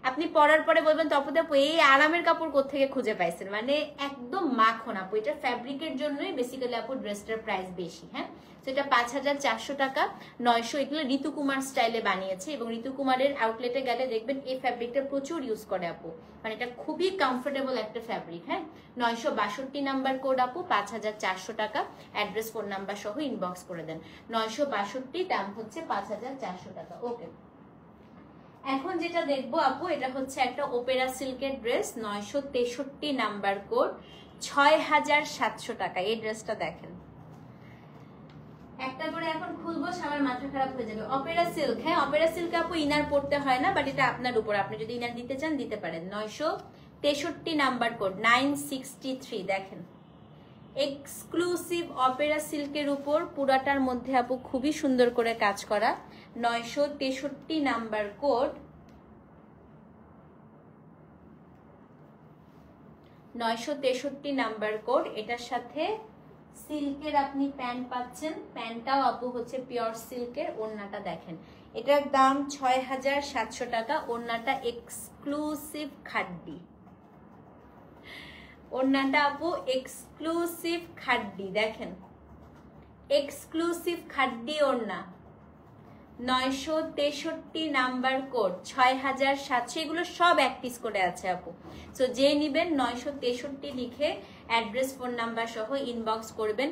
আপনি পরার পরে বলবেন তপদা আপু এই আরামের কাপড় কোত্থেকে খুঁজে পাইছেন, মানে একদম মাখন আপু। এটা ফ্যাব্রিকের জন্যই বেসিক্যালি আপু ড্রেসটার প্রাইস বেশি, হ্যাঁ। সেটা 5400 টাকা। 900, এগুলো ঋতু কুমার স্টাইলে বানিয়েছে এবং ঋতু কুমারের আউটলেটে গেলে দেখবেন এই ফ্যাব্রিকটা প্রচুর ইউজ করে আপু, মানে এটা খুবই কমফোর্টেবল একটা ফ্যাব্রিক, হ্যাঁ। 962 নাম্বার কোড আপু, 5400 টাকা। অ্যাড্রেস ফোন নাম্বার সহ ইনবক্স করে দেন। 962, দাম হচ্ছে 5400 টাকা। ওকে, এখন যেটা দেখবো আপু, এটা হচ্ছে একটা ওপেরা সিল্কের ড্রেস। 963 নাম্বার কোড, 6700 টাকা। এই ড্রেসটা দেখেন, একটা করে এখন খুলবো সবার মাথা খারাপ হয়ে যাবে। অপেরা সিল্ক, হ্যাঁ। অপেরা সিল্ক আপু ইনার পড়তে হয় না, বাট এটা আপনার উপর, আপনি যদি ইনার দিতে চান দিতে পারেন। 963 নাম্বার কোড, 963। দেখেন এক্সক্লুসিভ অপেরা সিল্কের উপর পুরাটার মধ্যে আপু খুবই সুন্দর করে কাজ করা। 963 নাম্বার কোড, 963 নাম্বার কোড। এটার সাথে সিল্কের আপনি প্যান্ট পাচ্ছেন, প্যান্টটাও আপু হচ্ছে পিওর সিল্কের। ওড়নাটা দেখেন, এটার দাম 6700 টাকা। ওড়নাটা এক্সক্লুসিভ খাড্ডি, ওড়নাটা আপু এক্সক্লুসিভ খাড্ডি, দেখেন এক্সক্লুসিভ খাড্ডি ওড়না। 963 নাম্বার কোড, 6700। এগুলো সব এক পিস করে আছে আপু। সো যে নিবেন 963 লিখে অ্যাড্রেস ফোন নাম্বার সহ ইনবক্স করবেন।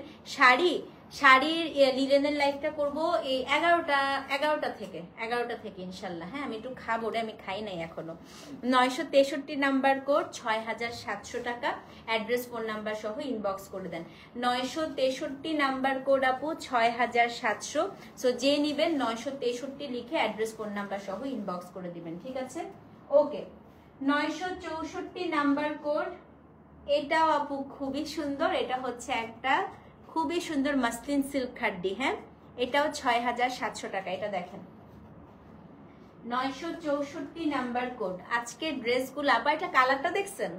শাড়ির লিলেনের লাইভটা করবো এই 11টা থেকে ইনশাল্লাহ, হ্যাঁ। আমি একটু খাবো রে, আমি খাই নাই এখনো। 963 নাম্বার কোড, 6700 টাকা। অ্যাড্রেস ফোন নাম্বার সহ ইনবক্স করে দেন। 963 নাম্বার কোড আপু, 6700। সো যে নিবেন 963 লিখে অ্যাড্রেস ফোন নাম্বার সহ ইনবক্স করে দিবেন, ঠিক আছে। ওকে, 964 নাম্বার কোড, এটাও আপু খুবই সুন্দর। এটা হচ্ছে একটা খুবই সুন্দর মাসলিন সিল্ক খাড্ডি, হ্যাঁ। এটাও 6700 টাকা। এটা দেখেন 964 নাম্বার কোড। আজকে ড্রেসগুলো আপা, এটা কালারটা দেখছেন?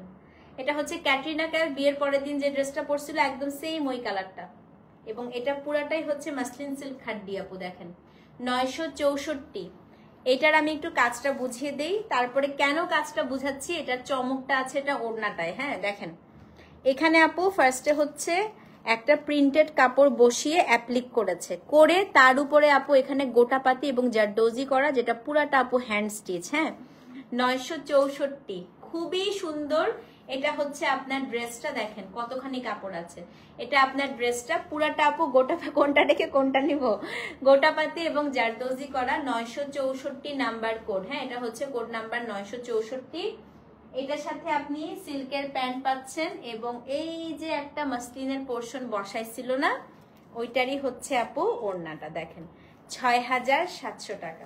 এটা হচ্ছে ক্যাটরিনা কাইফ বিয়ের পরের দিন যে ড্রেসটা পরছিল একদম সেম ওই কালারটা, এবং এটা পুরাটাই হচ্ছে মাসলিন সিল্ক খাড্ডি আপু। দেখেন 964। এটার আমি একটু কাজটা বুঝিয়ে দেই, তারপরে কেন কাজটা বুঝাচ্ছি, এটার চমকটা আছে এটা ওড়নাটায়। হ্যাঁ দেখেন, এখানে আপু ফার্স্টে হচ্ছে একটা প্রিন্টেড কাপড় বসিয়ে অ্যাপ্লিক করেছে, করে তার উপরে আপু এখানে গোটাপাতি এবং জারদৌজি করা, যেটা পুরাটা আপু হ্যান্ড স্টিচ। হ্যাঁ 964, খুবই সুন্দর। এটা হচ্ছে আপনার ড্রেসটা, দেখেন কতখানি কাপড় আছে। এটা আপনার ড্রেসটা পুরাটা আপু গোটা, কোনটা রেখে কোনটা নিব, গোটাপাতি এবং জারদৌজি করা। 964 নাম্বার কোড। হ্যাঁ এটা হচ্ছে কোড নাম্বার 964। এটার সাথে আপনি সিল্কের প্যান্ট পাচ্ছেন, এবং এই যে একটা মাসলিনের পোর্শন বসাইছিল না, ওইটারই হচ্ছে আপু ওড়নাটা। দেখেন 6700 টাকা,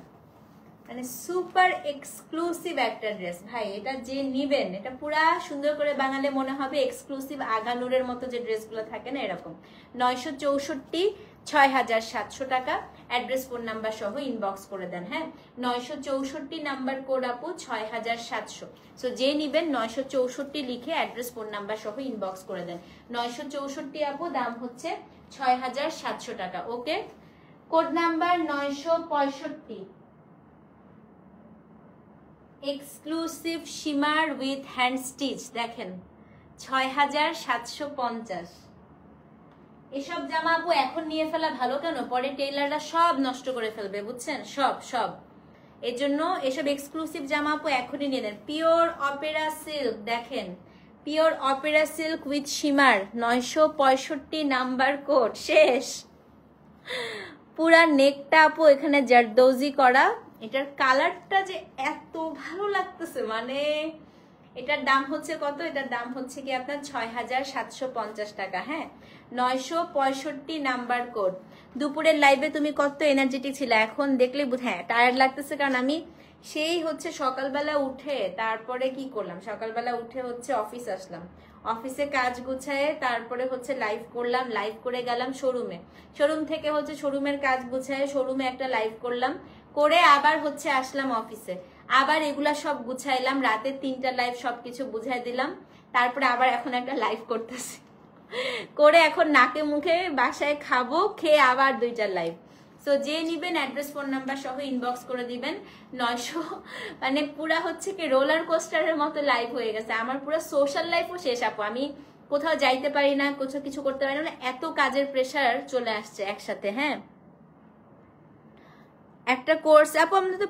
মানে সুপার এক্সক্লুসিভ একটা ড্রেস ভাই। এটা যে নিবেন, এটা পুরা সুন্দর করে বানালে মনে হবে এক্সক্লুসিভ আগানুরের মতো যে ড্রেসগুলো থাকে না, এরকম। 964, 6700 টাকা। অ্যাড্রেস ফোন নাম্বার সহ ইনবক্স করে দেন। হ্যাঁ 964 নাম্বার কোড আপু 6700। সো যে নিবেন 964 লিখে অ্যাড্রেস ফোন নাম্বার সহ ইনবক্স করে দেন। 964 আপু, দাম হচ্ছে 6700 টাকা। Okay, code number 965, exclusive shimmer with hand stitch. দেখেন 6750। এসব জামা আপু এখন নিয়ে ফেলা ভালো, কেন পরে টেইলাররা সব নষ্ট করে ফেলবে, বুঝছেন? সব এর জন্য এসব এক্সক্লুসিভ জামা আপু এখনই নিয়ে নেন। পিওর অপেরা সিল্ক, দেখেন pure Opera silk with shimmer, 965 number code. শেষ। পুরা নেকটা আপু এখানে জারদৌজি করা। এটার কালারটা যে এত ভালো লাগতেছে, মানে এটার দাম হচ্ছে কত? এটার দাম হচ্ছে কি আপনার 6750 টাকা। হ্যাঁ 965 নাম্বার কোড। দুপুরের লাইভে তুমি কত এনার্জেটিক ছিল, এখন দেখলে হ্যাঁ টায়ার্ড লাগতেছে, কারণ আমি সেই হচ্ছে সকালবেলা উঠে তারপরে কি করলাম, সকালবেলা উঠে হচ্ছে অফিস আসলাম, অফিসে কাজ গুছায়ে তারপরে হচ্ছে লাইভ করলাম, লাইভ করে গেলাম শোরুমে, শোরুম থেকে হচ্ছে শোরুমের কাজ গুছায়ে শোরুমে একটা লাইভ করলাম, করে আবার হচ্ছে আসলাম অফিসে, আবার এগুলা সব গুছাইলাম, রাতে 3টা লাইভ সবকিছু বুঝাই দিলাম, তারপরে আবার এখন একটা লাইভ করতেছি, করে এখন নাকে মুখে বাসায় খাবো, খেয়ে আবার 2টা লাইভ। সো যে নিবেন অ্যাড্রেস ফোন নাম্বার সহ ইনবক্স করে দিবেন। 900, মানে পুরা হচ্ছে কি রোলার কোস্টারের মতো লাইভ হয়ে গেছে আমার, পুরো সোশ্যাল লাইফও শেষ আপু। আমি কোথাও যাইতে পারি না, কোথাও কিছু করতে পারি না, এত কাজের প্রেশার চলে আসছে একসাথে। হ্যাঁ একটা কোর্স আপু, আপনি তো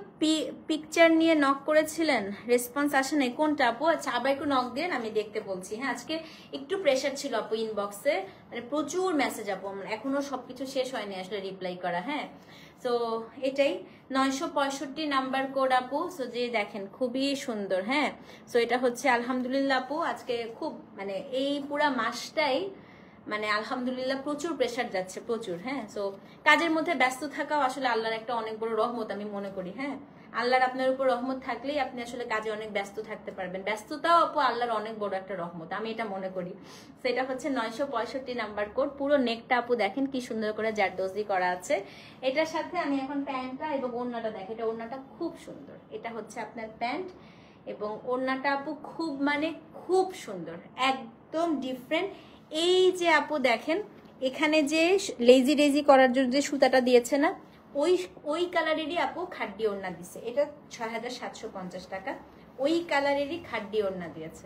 পিকচার নিয়ে নক করেছিলেন, রেসপন্স আসে নাই, কোনটা আপু? আচ্ছা আবার একটু নক দেন, আমি দেখতে বলছি। হ্যাঁ আজকে একটু প্রেশার ছিল আপু ইনবক্সে, মানে প্রচুর মেসেজ আপু, এখনো সবকিছু শেষ হয়নি আসলে রিপ্লাই করা। হ্যাঁ তো এটাই 965 নাম্বার কোড আপু। সো যে দেখেন খুবই সুন্দর। হ্যাঁ সো এটা হচ্ছে আলহামদুলিল্লাহ আপু, আজকে খুব মানে এই পুরা মাসটাই মানে আলহামদুলিল্লাহ প্রচুর প্রেশার যাচ্ছে, প্রচুর। হ্যাঁ সো কাজের মধ্যে ব্যস্ত থাকাও আসলে আল্লাহর একটা অনেক বড় রহমত আমি মনে করি। হ্যাঁ আল্লাহর আপনার উপর রহমত থাকলেই আপনি আসলে কাজে অনেক ব্যস্ত থাকতে পারবেন, ব্যস্ততাও আপু আল্লাহর অনেক বড় একটা রহমত, আমি এটা মনে করি। সেটা হচ্ছে 965 নাম্বার কোড। পুরো নেকটা আপু দেখেন কি সুন্দর করে জারদৌজি করা আছে। এটার সাথে আমি এখন প্যান্টটা এবং ওড়নাটা দেখেন, এটা ওড়নাটা খুব সুন্দর, এটা হচ্ছে আপনার প্যান্ট এবং ওড়নাটা আপু খুব মানে খুব সুন্দর, একদম ডিফারেন্ট। এই যে আপু দেখেন এখানে যে লেজি লেজি করার জন্য যে সুতাটা দিয়েছে না, ওই কালারেরই আপু খাড্ডি ওড়না দিছে, এটা 6750 টাকা। ওই কালারেরই খাড্ডি ওড়না দিয়েছে।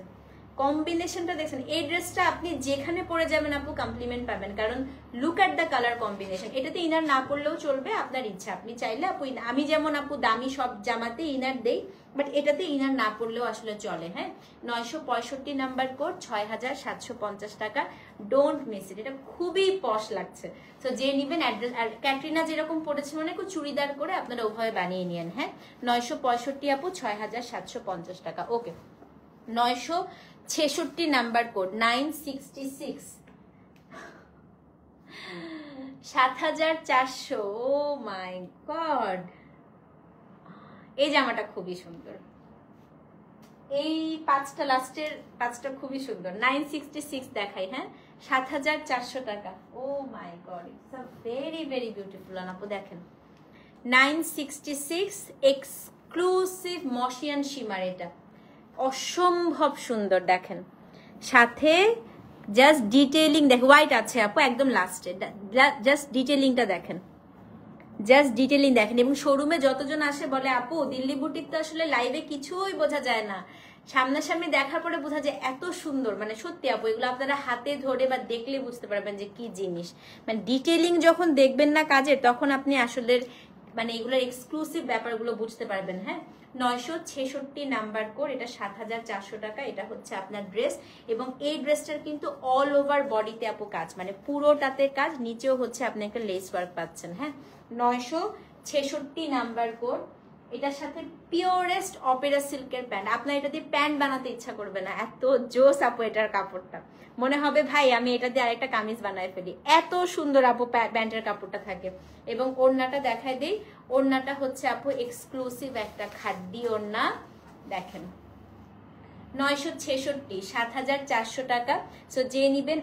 কম্বিনেশনটা দেখছেন, এই ড্রেসটা আপনি যেখানে পরে যাবেন আপু কমপ্লিমেন্ট পাবেন, কারণ look at the colour combination. এটাতে ইনার না পরলেও চলবে, আপনার ইচ্ছা, আপনি চাইলে আপু, আমি যেমন আপু দামি সব জামাতে ইনার দেই, বাট এটাতে ইনার না পরলেও আসলে চলে। হ্যাঁ 965 নাম্বার কোড, 6750 টাকা। ডোন্ট মিস ইট, এটা খুবই পশ লাগছে। তো যে নিবেন অ্যাড্রেস, আর ক্যাটরিনা যেরকম পড়েছে মানে চুড়িদার করে আপনারা ওভাবে বানিয়ে নিয়েন। হ্যাঁ 965 আপু, 6750 টাকা। ওকে 966 number code, 966, 7400। O my god, এই জামাটা খুবই সুন্দর, এই 5টা লাস্টের 5টা খুবই সুন্দর। 966 দেখাই। হ্যাঁ 7400 টাকা। Oh my god, it's a very very beautiful আপু। দেখেন 966 এক্সক্লুসিভ এক্সক্লুসিভ মশিয়ান শিমার, এটা অসম্ভব সুন্দর। দেখেন সাথে জাস্ট ডিটেইলিং দেখ, হোয়াইট আছে আপু একদম লাস্টে, জাস্ট ডিটেইলিংটা দেখেন, জাস্ট ডিটেইলিং দেখেন। এবং শোরুমে যতজন আসে বলে আপু দিল্লি বুটিক তো আসলে লাইভে কিছুই বোঝা যায় না, সামনাসামনি দেখার পরে বোঝা যায় এত সুন্দর। মানে সত্যি আপু এগুলো আপনারা হাতে ধরে বা দেখলে বুঝতে পারবেন যে কি জিনিস। মানে ডিটেইলিং যখন দেখবেন না কাজের, তখন আপনি আসলে মানে এগুলোর এক্সক্লুসিভ ব্যাপারগুলো বুঝতে পারবেন। হ্যাঁ, 966 নাম্বার কোড, এটা 7400 টাকা। এটা হচ্ছে আপনার ড্রেস, এবং এই ড্রেসটার কিন্তু অল ওভার বডিতে আপু কাজ, মানে পুরোটাতে কাজ, নিচেও হচ্ছে আপনি একটা লেস ওয়ার্ক পাচ্ছেন। হ্যাঁ, 966 নাম্বার কোড। এটার সাথে পিওরেস্ট অপেরা সিল্কের প্যান্ট, আপনার এটা দিয়ে প্যান্ট বানাতে ইচ্ছা করবে না, এত জোস আপু এটার কাপড়টা। মনে হবে ভাই আমি এটা দিয়ে আরেকটা কামিজ বানায় ফেলি, এত সুন্দর আপু প্যান্টের কাপড়টা থাকে। এবং ওড়নাটা দেখাই দিই, ওড়নাটা হচ্ছে আপু এক্সক্লুসিভ একটা খাড্ডি ওড়না। দেখেন 966, 7400 টাকা। সো যে নিবেন,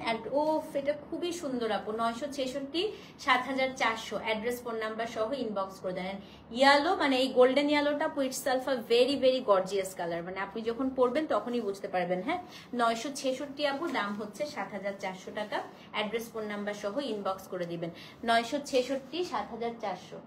এটা খুবই সুন্দর আপু, 966, 7400, অ্যাড্রেস ফোন নাম্বার সহ ইনবক্স করে দেন। ইয়ালো মানে এই গোল্ডেন ইয়ালোটা আপু ইটসেলফ আ ভেরি ভেরি গর্জিয়াস কালার, মানে আপনি যখন পরবেন তখনই বুঝতে পারবেন। হ্যাঁ, 966 আপু, দাম হচ্ছে 7400 টাকা, অ্যাড্রেস ফোন নাম্বার সহ ইনবক্স করে দিবেন। 966, 7400।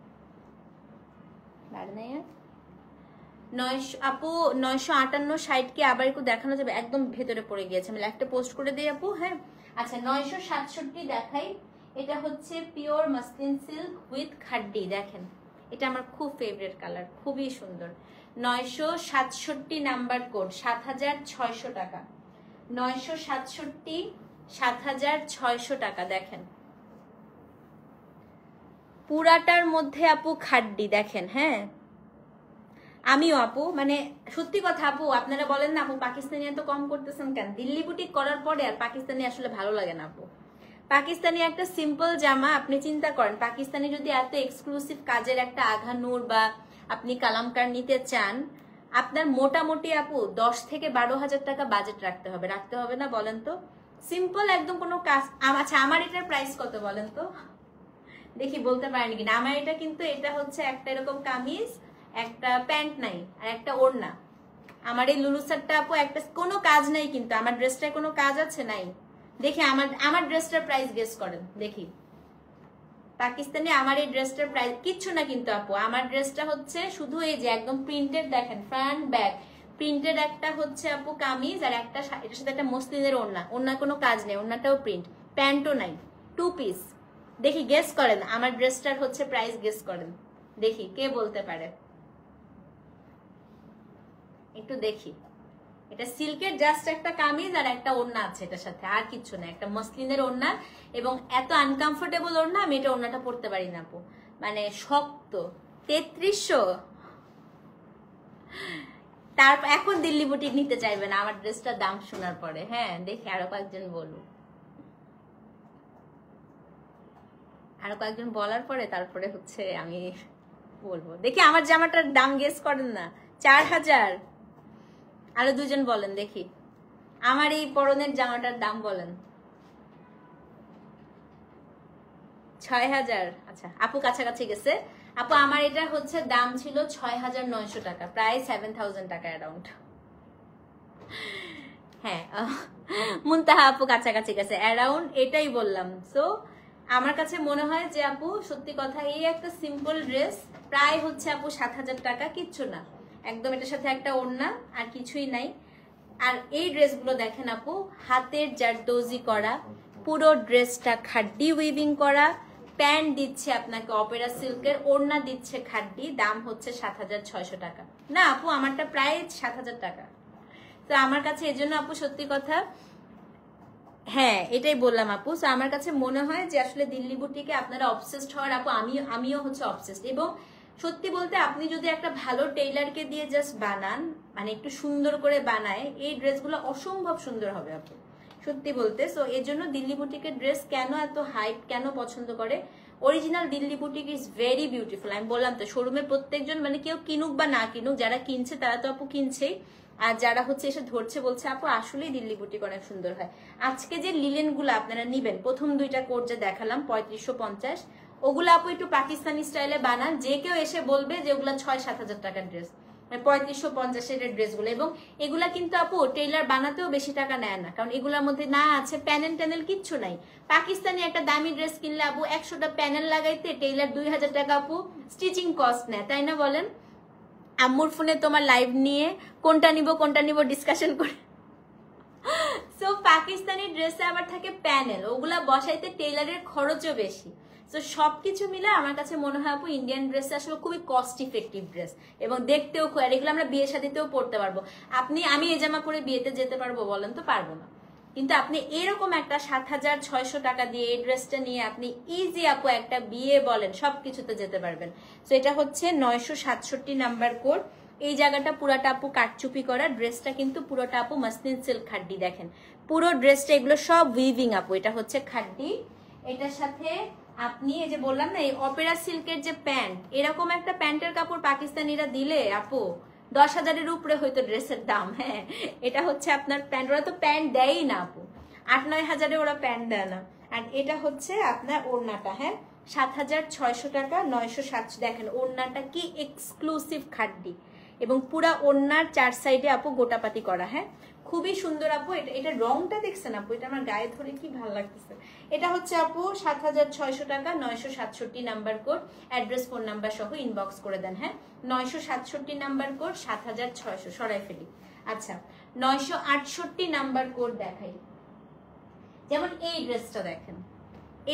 আপু 958, 60 আবার একটু দেখানো যাবে, একদম ভেতরে পড়ে গিয়েছে, আমি একটা পোস্ট করে দিই আপু। হ্যাঁ আচ্ছা, 967 দেখাই। এটা হচ্ছে পিওর মাসলিন সিল্ক উইথ খাড্ডি। দেখেন এটা আমার খুব ফেভারিট কালার, খুবই সুন্দর। 967 নাম্বার কোড, 7600 টাকা। 967, 7600 টাকা। দেখেন পুরাটার মধ্যে আপু খাড্ডি, দেখেন। হ্যাঁ আমিও আপু, মানে সত্যি কথা আপু, আপনারা বলেন না আপু পাকিস্তানি এত কম করতেছেন কেন, দিল্লি বুটিক করার পরে আর পাকিস্তানি আসলে ভালো লাগে না আপু। পাকিস্তানি একটা সিম্পল জামা, আপনি চিন্তা করেন পাকিস্তানি যদি এত এক্সক্লুসিভ কাজের একটা আঘা নূর বা আপনি কালামকার নিতে চান, আপনার মোটামুটি আপু 10 থেকে 12,000 টাকা বাজেট রাখতে হবে না বলেন তো? সিম্পল একদম কোনো কাজ। আচ্ছা আমার এটার প্রাইস কত বলেন তো, দেখি বলতে পারেন কিনা। আমার এটা কিন্তু এটা হচ্ছে একটা এরকম কামিজ, একটা প্যান্ট নাই, আর একটা ওড়না। আমার এই লুলু সেটটা আপু একটা কোনো কাজ নাই, কিন্তু আমার ড্রেসটায় কোনো কাজ আছে নাই। দেখি আমার ড্রেসটার প্রাইস গেস করেন দেখি। পাকিস্তানি আমার এই ড্রেসটার প্রাইস কিচ্ছু না কিন্তু আপু, আমার ড্রেসটা হচ্ছে শুধু এই যে একদম প্রিন্টেড, দেখেন ফ্রন্ট ব্যাক প্রিন্টেড একটা হচ্ছে আপু কামিজ, আর একটা এটার সাথে একটা মসলিনের ওড়না কোনো কাজ নেই, ওড়নাটাও প্রিন্ট, প্যান্টও নাই, 2 পিস। দেখি গেস করেন আমার ড্রেসটার হচ্ছে প্রাইস, গেস করেন দেখি কে বলতে পারে, একটু দেখি। এটা সিল্কের জাস্ট একটা কামিজ আর একটা ওড়না আছে এটার সাথে, আর কিছু না, একটা মসলিনের ওড়না, এবং এত আনকমফোর্টেবল ওড়না, আমি এটা ওড়নাটা পরতে পারি না আপু, মানে শক্ত। 3300, তারপর এখন দিল্লি বুটিক নিতে চাইবে না আমার ড্রেসটার দাম শোনার পরে। হ্যাঁ দেখি আরো কয়েকজন বলুন, আরো কয়েকজন বলার পরে তারপরে হচ্ছে আমি বলবো। দেখি আমার জামাটার দাম গেস করেন না, 4000। আরো 2 জন বলেন দেখি, আমার এই পরনের জামাটার দাম বলেন। 6000। আচ্ছা আপু কাছাকাছি গেছে আপু, আমার এটা হচ্ছে দাম ছিল 6900 টাকা, প্রায় 7000 টাকা অ্যারাউন্ড। হ্যাঁ মুনতাহা আপু কাছাকাছি গেছে, অ্যারাউন্ড এটাই বললাম। সো আমার কাছে মনে হয় যে আপু সত্যি কথা, এই একটা সিম্পল ড্রেস প্রায় হচ্ছে আপু 7000 টাকা, কিচ্ছু না একদম, এটার সাথে একটা ওড়না আর কিছুই নাই। আর এই ড্রেসগুলো দেখেন আপু, হাতের জারদোজি করা, পুরো ড্রেসটা খাড্ডি উইভিং করা, প্যান্ট দিচ্ছে আপনাকে অপেরা সিল্কের, ওড়না দিচ্ছে খাড্ডি, দাম হচ্ছে 7600 টাকা। না আপু আমারটা প্রায় 7000 টাকা। তো আমার কাছে এজন্য আপু সত্যি কথা, হ্যাঁ এটাই বললাম আপু। তো আমার কাছে মনে হয় যে আসলে দিল্লি বুটিকে আপনারা অবসেসড হওয়ার আপু, আমিও হচ্ছে অবসেসড। এবং সত্যি বলতে আপনি যদি একটা ভালো টেইলারকে দিয়ে জাস্ট বানান, মানে একটু সুন্দর করে বানায়, এই ড্রেসগুলো অসম্ভব সুন্দর হবে আপু সত্যি বলতে। সো এর জন্য দিল্লি বুটিকের ড্রেস কেন এত হাইপ, কেন পছন্দ করে, original Delhi boutique is very beautiful. আমি বললাম তো শোরুমে প্রত্যেকজন, মানে কেউ কিনুক বা না কিনুক, যারা কিনছে তারা তো আপু কিনছেই, আর যারা হচ্ছে এসে ধরছে বলছে আপু আসলেই দিল্লি বুটিক অনেক সুন্দর হয়। আজকে যে লিলেন গুলো আপনারা নিবেন, প্রথম 2টা কোড যে দেখালাম 3550, ওগুলো আপু একটু পাকিস্তানি স্টাইলে বানান, যে কেউ এসে বলবে যে ওগুলা 6-7 হাজার টাকার ড্রেস, 3550 ড্রেসগুলো। এবং এগুলা কিন্তু আপু টেইলার বানাতেও বেশি টাকা নেয় না, কারণ এগুলোর মধ্যে না আছে প্যানেল ট্যানেল কিচ্ছু নাই। পাকিস্তানি একটা দামি ড্রেস কিনলে আপু 100টা প্যানেল লাগাইতে টেইলার 2000 টাকা আপু স্টিচিং কস্ট নেয়, তাই না বলেন? আম্মুর ফোনে তোমার লাইভ নিয়ে কোনটা নিব ডিসকাশন করে। সো পাকিস্তানি ড্রেসে আবার থাকে প্যানেল, ওগুলা বসাইতে টেইলারের খরচও বেশি। সো সবকিছু মিলে আমার কাছে মনে হয় আপু ইন্ডিয়ান ড্রেস আসলে খুবই কস্ট ইফেক্টিভ ড্রেস, এবং দেখতেও খুব, এগুলো আমরা বিয়ে শাদিতেও পরতে পারবো। আমি এই জামা করে বিয়েতে যেতে পারবো বলেন? তো পারবো না। কিন্তু আপনি এরকম একটা 7600 টাকা দিয়ে এই ড্রেসটা নিয়ে আপনি ইজি আপু একটা বিয়ে বলেন সবকিছুতে যেতে পারবেন। তো এটা হচ্ছে 967 নাম্বার কোড। এই জায়গাটা পুরাটা আপু কাটচুপি করা, ড্রেসটা কিন্তু পুরোটা আপু মাসলিন সিল্ক খাড্ডি। দেখেন পুরো ড্রেসটা এগুলো সব উইভিং আপু, এটা হচ্ছে খাড্ডি। এটার সাথে আপনি এই যে বললাম না এই অপেরা সিল্কের যে প্যান্ট, এরকম একটা প্যান্টের কাপড় পাকিস্তানিরা দিলে আপু 10,000-এর উপরে হয়তো ড্রেসের দাম। হ্যাঁ, এটা হচ্ছে আপনার প্যান্ট, ওরা তো প্যান্ট দেয়ই না আপু, 8-9 হাজারে ওরা প্যান্ট দেয় না। আর এটা হচ্ছে আপনার ওড়নাটা, হ্যাঁ 7600 টাকা 907। দেখেন ওড়নাটা কি এক্সক্লুসিভ খাড্ডি, এবং পুরা ওড়নার 4 সাইডে আপু গোটাপাতি করা। হ্যাঁ খুবই সুন্দর আপু। এটা রংটা দেখছেন আপু, এটা আমার গায়ে ধরে কি ভালো লাগতেছে। এটা হচ্ছে আপু 7600 টাকা 967 number code. Address phone number সহ ইনবক্স করে দেন। হ্যাঁ 967 নাম্বার কোড 7600 সরাই ফেলি। আচ্ছা 968 নাম্বার কোড দেখাই। যেমন এই ড্রেসটা দেখেন,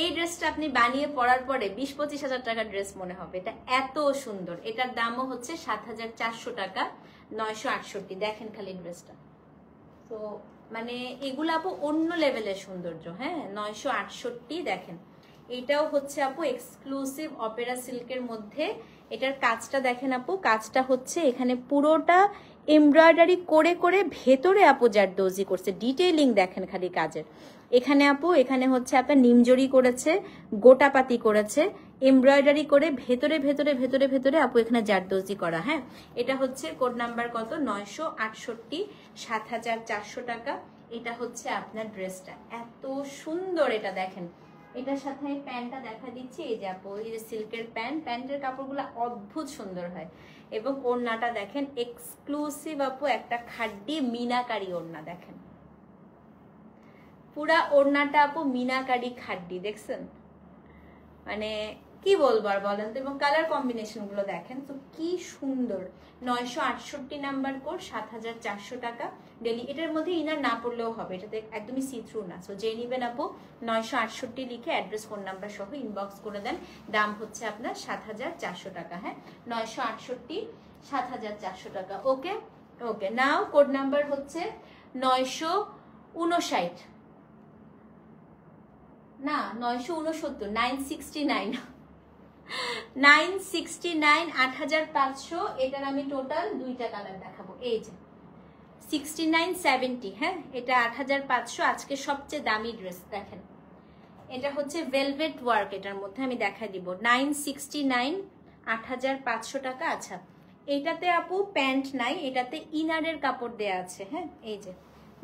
এই ড্রেসটা আপনি বানিয়ে পরার পরে 20-25 হাজার টাকার ড্রেস মনে হবে, এটা এত সুন্দর। এটার দামও হচ্ছে 7400 টাকা 968। দেখেন খালি ড্রেসটা, তো মানে এগুলো আপু অন্য লেভেলের সৌন্দর্য। হ্যাঁ 968 দেখেন। এটাও হচ্ছে আপু এক্সক্লুসিভ অপেরা সিল্কের মধ্যে। এটার কাজটা দেখেন আপু, কাজটা হচ্ছে এখানে পুরোটা এমব্রয়ডারি করে করে ভেতরে আপু জারদৌজি করছে, ডিটেইলিং দেখেন খালি কাজের। এখানে আপু এখানে হচ্ছে আপনার নিমজরি করেছে, গোটাপাতি করেছে, এমব্রয়ডারি করে ভেতরে ভেতরে ভেতরে ভেতরে আপু এখানে জারদৌজি করা। হ্যাঁ এটা হচ্ছে কোড নাম্বার কত 968, 7400 টাকা। এটা হচ্ছে আপনার ড্রেসটা, এত সুন্দর। এটা দেখেন, এটার সাথে প্যান্টটা দেখা দিচ্ছি, এই যে আপু এই যে সিল্কের প্যান্ট, প্যান্টের কাপড়গুলো অদ্ভুত সুন্দর হয়। এবং ওড়নাটা দেখেন এক্সক্লুসিভ আপু একটা খাড্ডি মিনাকারি ওড়না। দেখেন পুরা ওড়নাটা আপু মিনাকারি খাড্ডি, দেখছেন? মানে কি বলবো আর বলেন তো। এবং কালার কম্বিনেশন গুলো দেখেন তো কি সুন্দর। 968 নাম্বার কোড 7400 টাকা ডেলি। এটার মধ্যে ইনার না পড়লেও হবে, এটাতে একদমই সি থ্রু না। সো যে নিবেন আপু 968 লিখে অ্যাড্রেস ফোন নাম্বার সহ ইনবক্স করে দেন। দাম হচ্ছে আপনার 7400 টাকা। হ্যাঁ 968 7400 টাকা। ওকে ওকে নাও কোড নাম্বার হচ্ছে 959 না 969 969 969 8500। এটার আমি টোটাল দুইটা কালার দেখাবো। এই যে 6970, হ্যাঁ এটা 8500। আজকে সবচেয়ে দামি ড্রেস দেখেন, এটা হচ্ছে ভেলভেট ওয়ার্ক, এটার মধ্যে আমি দেখা দিব 969 8500 টাকা। আচ্ছা এটাতে আপু প্যান্ট নাই, এটাতে ইনারের কাপড় দেয়া আছে। হ্যাঁ এই যে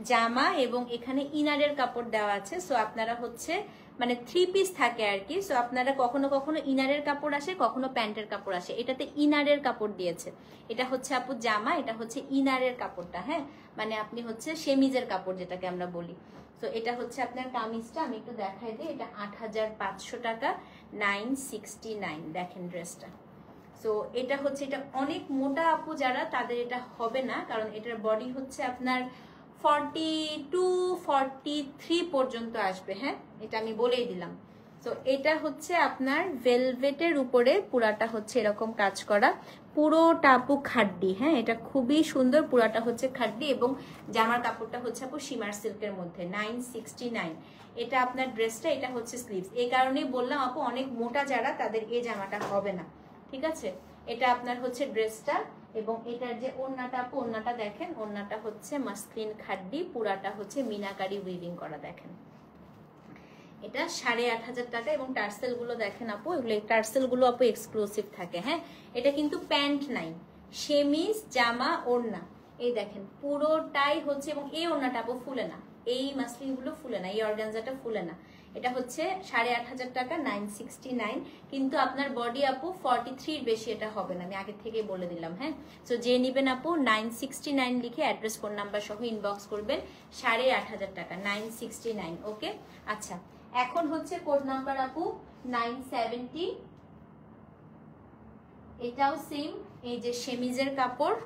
জামা এবং এখানে ইনারের কাপড় দেওয়া আছে। সো আপনারা হচ্ছে মানে 3 পিস থাকে আর কি। সো আপনারা কখনো কখনো ইনারের কাপড় আসে, কখনো প্যান্টের কাপড় আসে। এটাতে ইনারের কাপড় দিয়েছে। এটা হচ্ছে আপু জামা, এটা হচ্ছে ইনারের কাপড়টা। হ্যাঁ মানে আপনি হচ্ছে সেমিজের কাপড় যেটাকে আমরা বলি। তো এটা হচ্ছে আপনার কামিজটা, আমি একটু দেখাই দিই। এটা 8500 টাকা 969। দেখেন ড্রেসটা। সো এটা হচ্ছে, এটা অনেক মোটা আপু যারা তাদের এটা হবে না, কারণ এটার বডি হচ্ছে আপনার 42-43 পর্যন্ত আসবে। হ্যাঁ এটা আমি বলেই দিলাম। তো এটা হচ্ছে আপনার ভেলভেটের উপরে পুরাটা হচ্ছে এরকম কাজ করা, পুরোটা আপু খাড্ডি। হ্যাঁ এটা খুবই সুন্দর, পুরাটা হচ্ছে খাড্ডি। এবং জামার কাপড়টা হচ্ছে আপু শিমার সিল্কের মধ্যে 969। এটা আপনার ড্রেসটা, এটা হচ্ছে স্লিভস। এই কারণেই বললাম আপু অনেক মোটা যারা তাদের এই জামাটা হবে না, ঠিক আছে? এটা আপনার হচ্ছে ড্রেসটা। এবং এটার যে ওড়নাটা আপু, ওড়নাটা দেখেন, ওড়নাটা হচ্ছে মাসলিন খাড্ডি, পুরাটা হচ্ছে মিনাকারি উইভিং করা। দেখেন এটা 8500 টাকা। এবং টার্সেল গুলো দেখেন আপু, এগুলো টার্সেল গুলো আপু এক্সক্লুসিভ থাকে। হ্যাঁ এটা কিন্তু প্যান্ট নাই, সেমিজ জামা ওড়না। এই দেখেন পুরোটাই হচ্ছে, এবং এই ওড়নাটা আপু ফুলে না, এই মাসলিন গুলো ফুলে না, এই অর্গানজাটা ফুলে না। এটা হচ্ছে 8,500 টাকা 969, কিন্তু আপনার বডি আপু 43 বেশি এটা হবে না, আমি আগে থেকেই বলে দিলাম। হ্যাঁ, সো যে নিবেন আপু 969 লিখে অ্যাড্রেস ফোন নাম্বার সহ ইনবক্স করবেন, 8,500 টাকা 969। ওকে, আচ্ছা এখন হচ্ছে কোড নাম্বার আপু 970, এটাও সেম, এই যে সেমিজের কাপড়,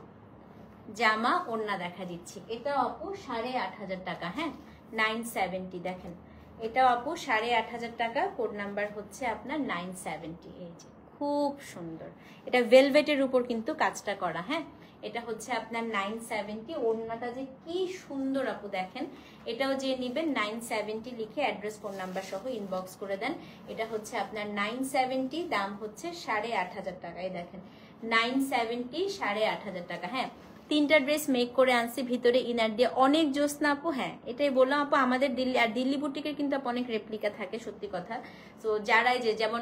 জামা ওড়না দেখা দিচ্ছি, এটা আপু 8,500 টাকা। হ্যাঁ 970, দেখেন এটা আপু 8,500 টাকা, কোড নাম্বার হচ্ছে আপনার 970। এই যে খুব সুন্দর, এটা ভেলভেটের উপর কিন্তু কাজটা করা। হ্যাঁ, এটা হচ্ছে আপনার 970, ওড়নাটা যে কি সুন্দর আপু দেখেন। এটাও যে নিবেন 970 লিখে অ্যাড্রেস ফোন নাম্বার সহ ইনবক্স করে দেন। এটা হচ্ছে আপনার 970, দাম হচ্ছে 8,500 টাকা। এই দেখেন 970, 8,500 টাকা। হ্যাঁ, 3টা ড্রেস মেক করে আনছি, ভিতরে ইনার দিয়ে অনেক জোস না আপু। হ্যাঁ, এটাই বললাম আপু, আমাদের দিল্লি আর দিল্লি বুটিকের কিন্তু অনেক রেপ্লিকা থাকে, সত্যি কথা। তো যারাই যেমন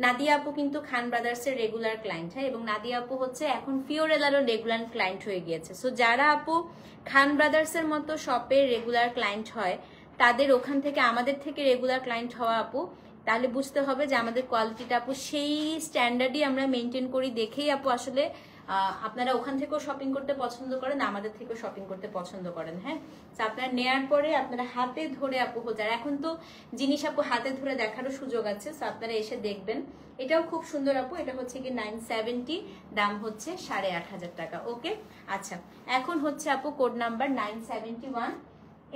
নাদিয়া আপু কিন্তু খান ব্রাদার্সের রেগুলার ক্লায়েন্ট। হ্যাঁ, এবং নাদিয়া আপু হচ্ছে এখন ফিওরেলারও রেগুলার ক্লায়েন্ট হয়ে গিয়েছে। সো যারা আপু খান ব্রাদার্সের মতো শপের রেগুলার ক্লায়েন্ট হয়, তাদের ওখান থেকে আমাদের থেকে রেগুলার ক্লায়েন্ট হওয়া আপু, তাহলে বুঝতে হবে যে আমাদের কোয়ালিটিটা আপু সেই স্ট্যান্ডার্ডই আমরা মেনটেন করি, দেখেই আপু আসলে আপনারা ওখান থেকেও শপিং করতে পছন্দ করেন, আমাদের থেকেও শপিং করতে পছন্দ করেন। হ্যাঁ, আপনারা নেয়ার পরে আপনারা হাতে ধরে আপু যারা, এখন তো জিনিস আপু হাতে ধরে দেখারও সুযোগ আছে, আপনারা এসে দেখবেন। এটাও খুব সুন্দর আপু, এটা হচ্ছে কি 970, দাম হচ্ছে 8,500 টাকা। ওকে, আচ্ছা এখন হচ্ছে আপু কোড নাম্বার 971,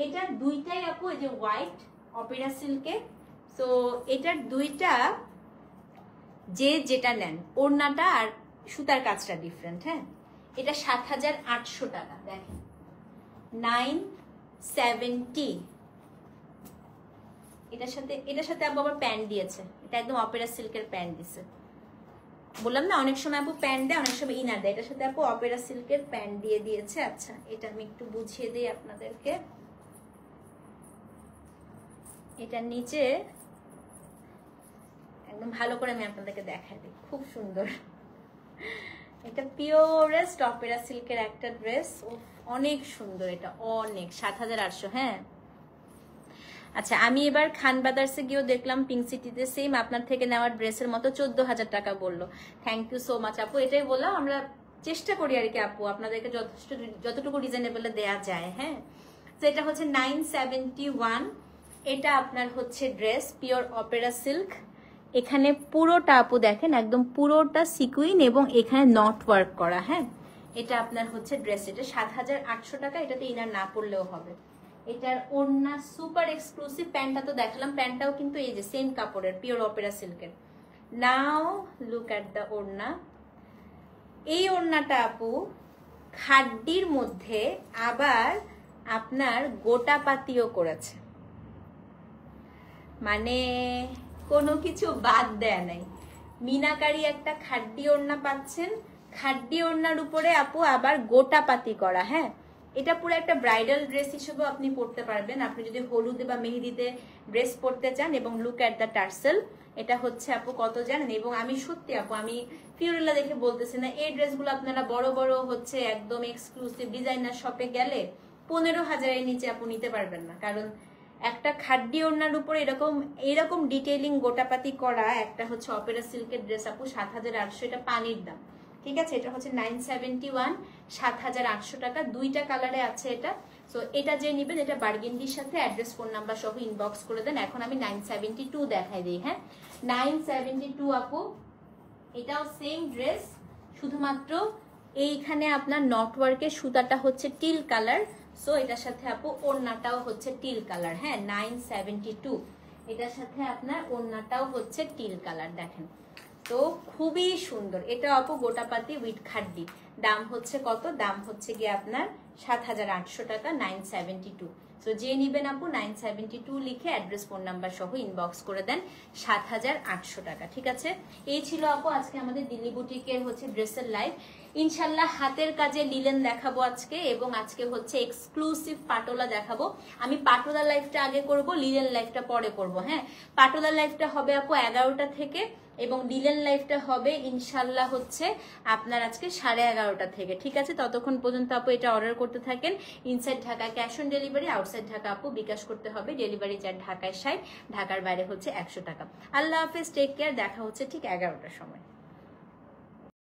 এটার দুইটাই আপু এই যে হোয়াইট অপেরা সিল্কে। তো এটার দুইটা যে যেটা নেন, ওড়নাটা আর সুতার কাজটা ডিফারেন্ট। হ্যাঁ, এটা 7,800 টাকা, দেখেন 970। এটার সাথে আপু আবার প্যান্ট দিয়েছে, এটা একদম অপেরা সিল্কের প্যান্ট দিছে। বললাম না অনেক সময় আপু প্যান্ট দেয়, অনেক সময় ইনার দেয়, এটার সাথে আপু অপেরা সিল্কের প্যান্ট দিয়ে দিয়েছে। আচ্ছা এটা আমি একটু বুঝিয়ে দিই আপনাদেরকে। এটার নিচে একদম ভালো করে আমি আপনাদেরকে দেখাই দিই, খুব সুন্দর। এটা পিওরেস্ট অপেরা সিল্কের একটা ড্রেস, অনেক সুন্দর, এটা অনেক 7,800। হ্যাঁ, আচ্ছা আমি এবার খান ব্রাদার্সে গিয়েও দেখলাম পিঙ্ক সিটিতে সেম আপনার থেকে নেওয়ার ড্রেসের মতো 14,000 টাকা বললো। থ্যাংক ইউ সো মাচ আপু, এটাই বললাম আমরা চেষ্টা করি আর কি আপু আপনাদেরকে যতটুকু রিজনেবলে দেয়া যায়। হ্যাঁ, তো এটা হচ্ছে 971, এটা আপনার হচ্ছে ড্রেস পিওর অপেরা সিল্ক। এখানে পুরোটা আপু দেখেন একদম পুরোটা সিকুইন এবং এখানে নট ওয়ার্ক করা। হ্যাঁ, এটা আপনার হচ্ছে ড্রেস, এটা 7,800 টাকা, এটাতে ইনার না পড়লেও হবে। এটার ওড়না সুপার এক্সক্লুসিভ, প্যান্টটা তো দেখালাম, প্যান্টটাও কিন্তু এই যে সেম কাপড়ের পিওর অপেরা সিল্কের। নাও লুক অ্যাট দ্য ওড়না। এই ওড়নাটা আপু খাড্ডির মধ্যে আবার আপনার গোটা পাতিও করেছে, মানে কোনো কিছু বাদ দেয়া নাই। মিনাকারি একটা খাড্ডি ওড়না পাচ্ছেন, খাড্ডি ওড়নার উপরে আপু আবার গোটা পাতি করা। হ্যাঁ, এটা পুরো একটা ব্রাইডাল ড্রেস হিসেবে আপনি পরতে পারবেন, আপনি যদি হলুদে বা মেহেদিতে ড্রেস পরতে চান। এবং লুক অ্যাট দ্য টার্সেল, এটা হচ্ছে আপু কত জানেন? এবং আমি সত্যি আপু আমি ফিওরেলা দেখে বলতেছি না, এই ড্রেসগুলো আপনারা বড় বড় হচ্ছে একদম এক্সক্লুসিভ ডিজাইনার শপে গেলে 15,000-এর নিচে আপু নিতে পারবেন না, কারণ একটা খাড্ডি ওড়নার উপর এরকম ডিটেইলিং গোটাপাতি করা একটা হচ্ছে অপেরা সিল্কের ড্রেস আপু 7,800, এটা পানির দাম। ঠিক আছে, এটা হচ্ছে 971, 7,800 টাকা, দুইটা কালারে আছে এটা। সো এটা যে নেবেন এটা বার্গেন্ডির সাথে অ্যাড্রেস ফোন নাম্বার সহ ইনবক্স করে দেন। এখন আমি 972 দেখাই দিই। হ্যাঁ, 972 আপু, এটাও সেম ড্রেস, শুধুমাত্র এইখানে আপনার নটওয়ার্কের সুতাটা হচ্ছে টিল কালার। সো এটার সাথে আপু ওড়নাটাও হচ্ছে টিল কালার। হ্যাঁ, 972, এটার সাথে আপনার ওড়নাটাও হচ্ছে টিল কালার, দেখেন তো খুবই সুন্দর। এটা আপু গোটাপাতি উইথ খাড্ডি, দাম হচ্ছে কত? দাম হচ্ছে গিয়ে আপনার 7,800 টাকা, 972। সো যে নিবেন আপু 972 লিখে অ্যাড্রেস ফোন নাম্বার সহ ইনবক্স করে দেন, 7,800 টাকা। ঠিক আছে, এই ছিল আপু আজকে আমাদের দিল্লি বুটিকের হচ্ছে ড্রেসের লাইভ। ইনশাল্লাহ হাতের কাজে লিলেন দেখাবো আজকে, এবং আজকে হচ্ছে এক্সক্লুসিভ পাটোলা দেখাবো। আমি পাটোলা লাইভটা আগে করব, লিলেন লাইভটা পরে করব। হ্যাঁ, পাটোলা লাইভটা হবে আপু 11টা থেকে, এবং লিলেন লাইভটা হবে ইনশাল্লাহ হচ্ছে আপনার আজকে 11:30টা থেকে। ঠিক আছে, ততক্ষণ পর্যন্ত আপু এটা অর্ডার করতে থাকেন। Inside Dhaka cash on delivery, outside Dhaka আপু বিকাশ করতে হবে। ডেলিভারি চার্জ ঢাকায় 60, ঢাকার বাইরে হচ্ছে 100 টাকা। আল্লাহ হাফেজ, টেক কেয়ার, দেখা হচ্ছে ঠিক 11টার সময়।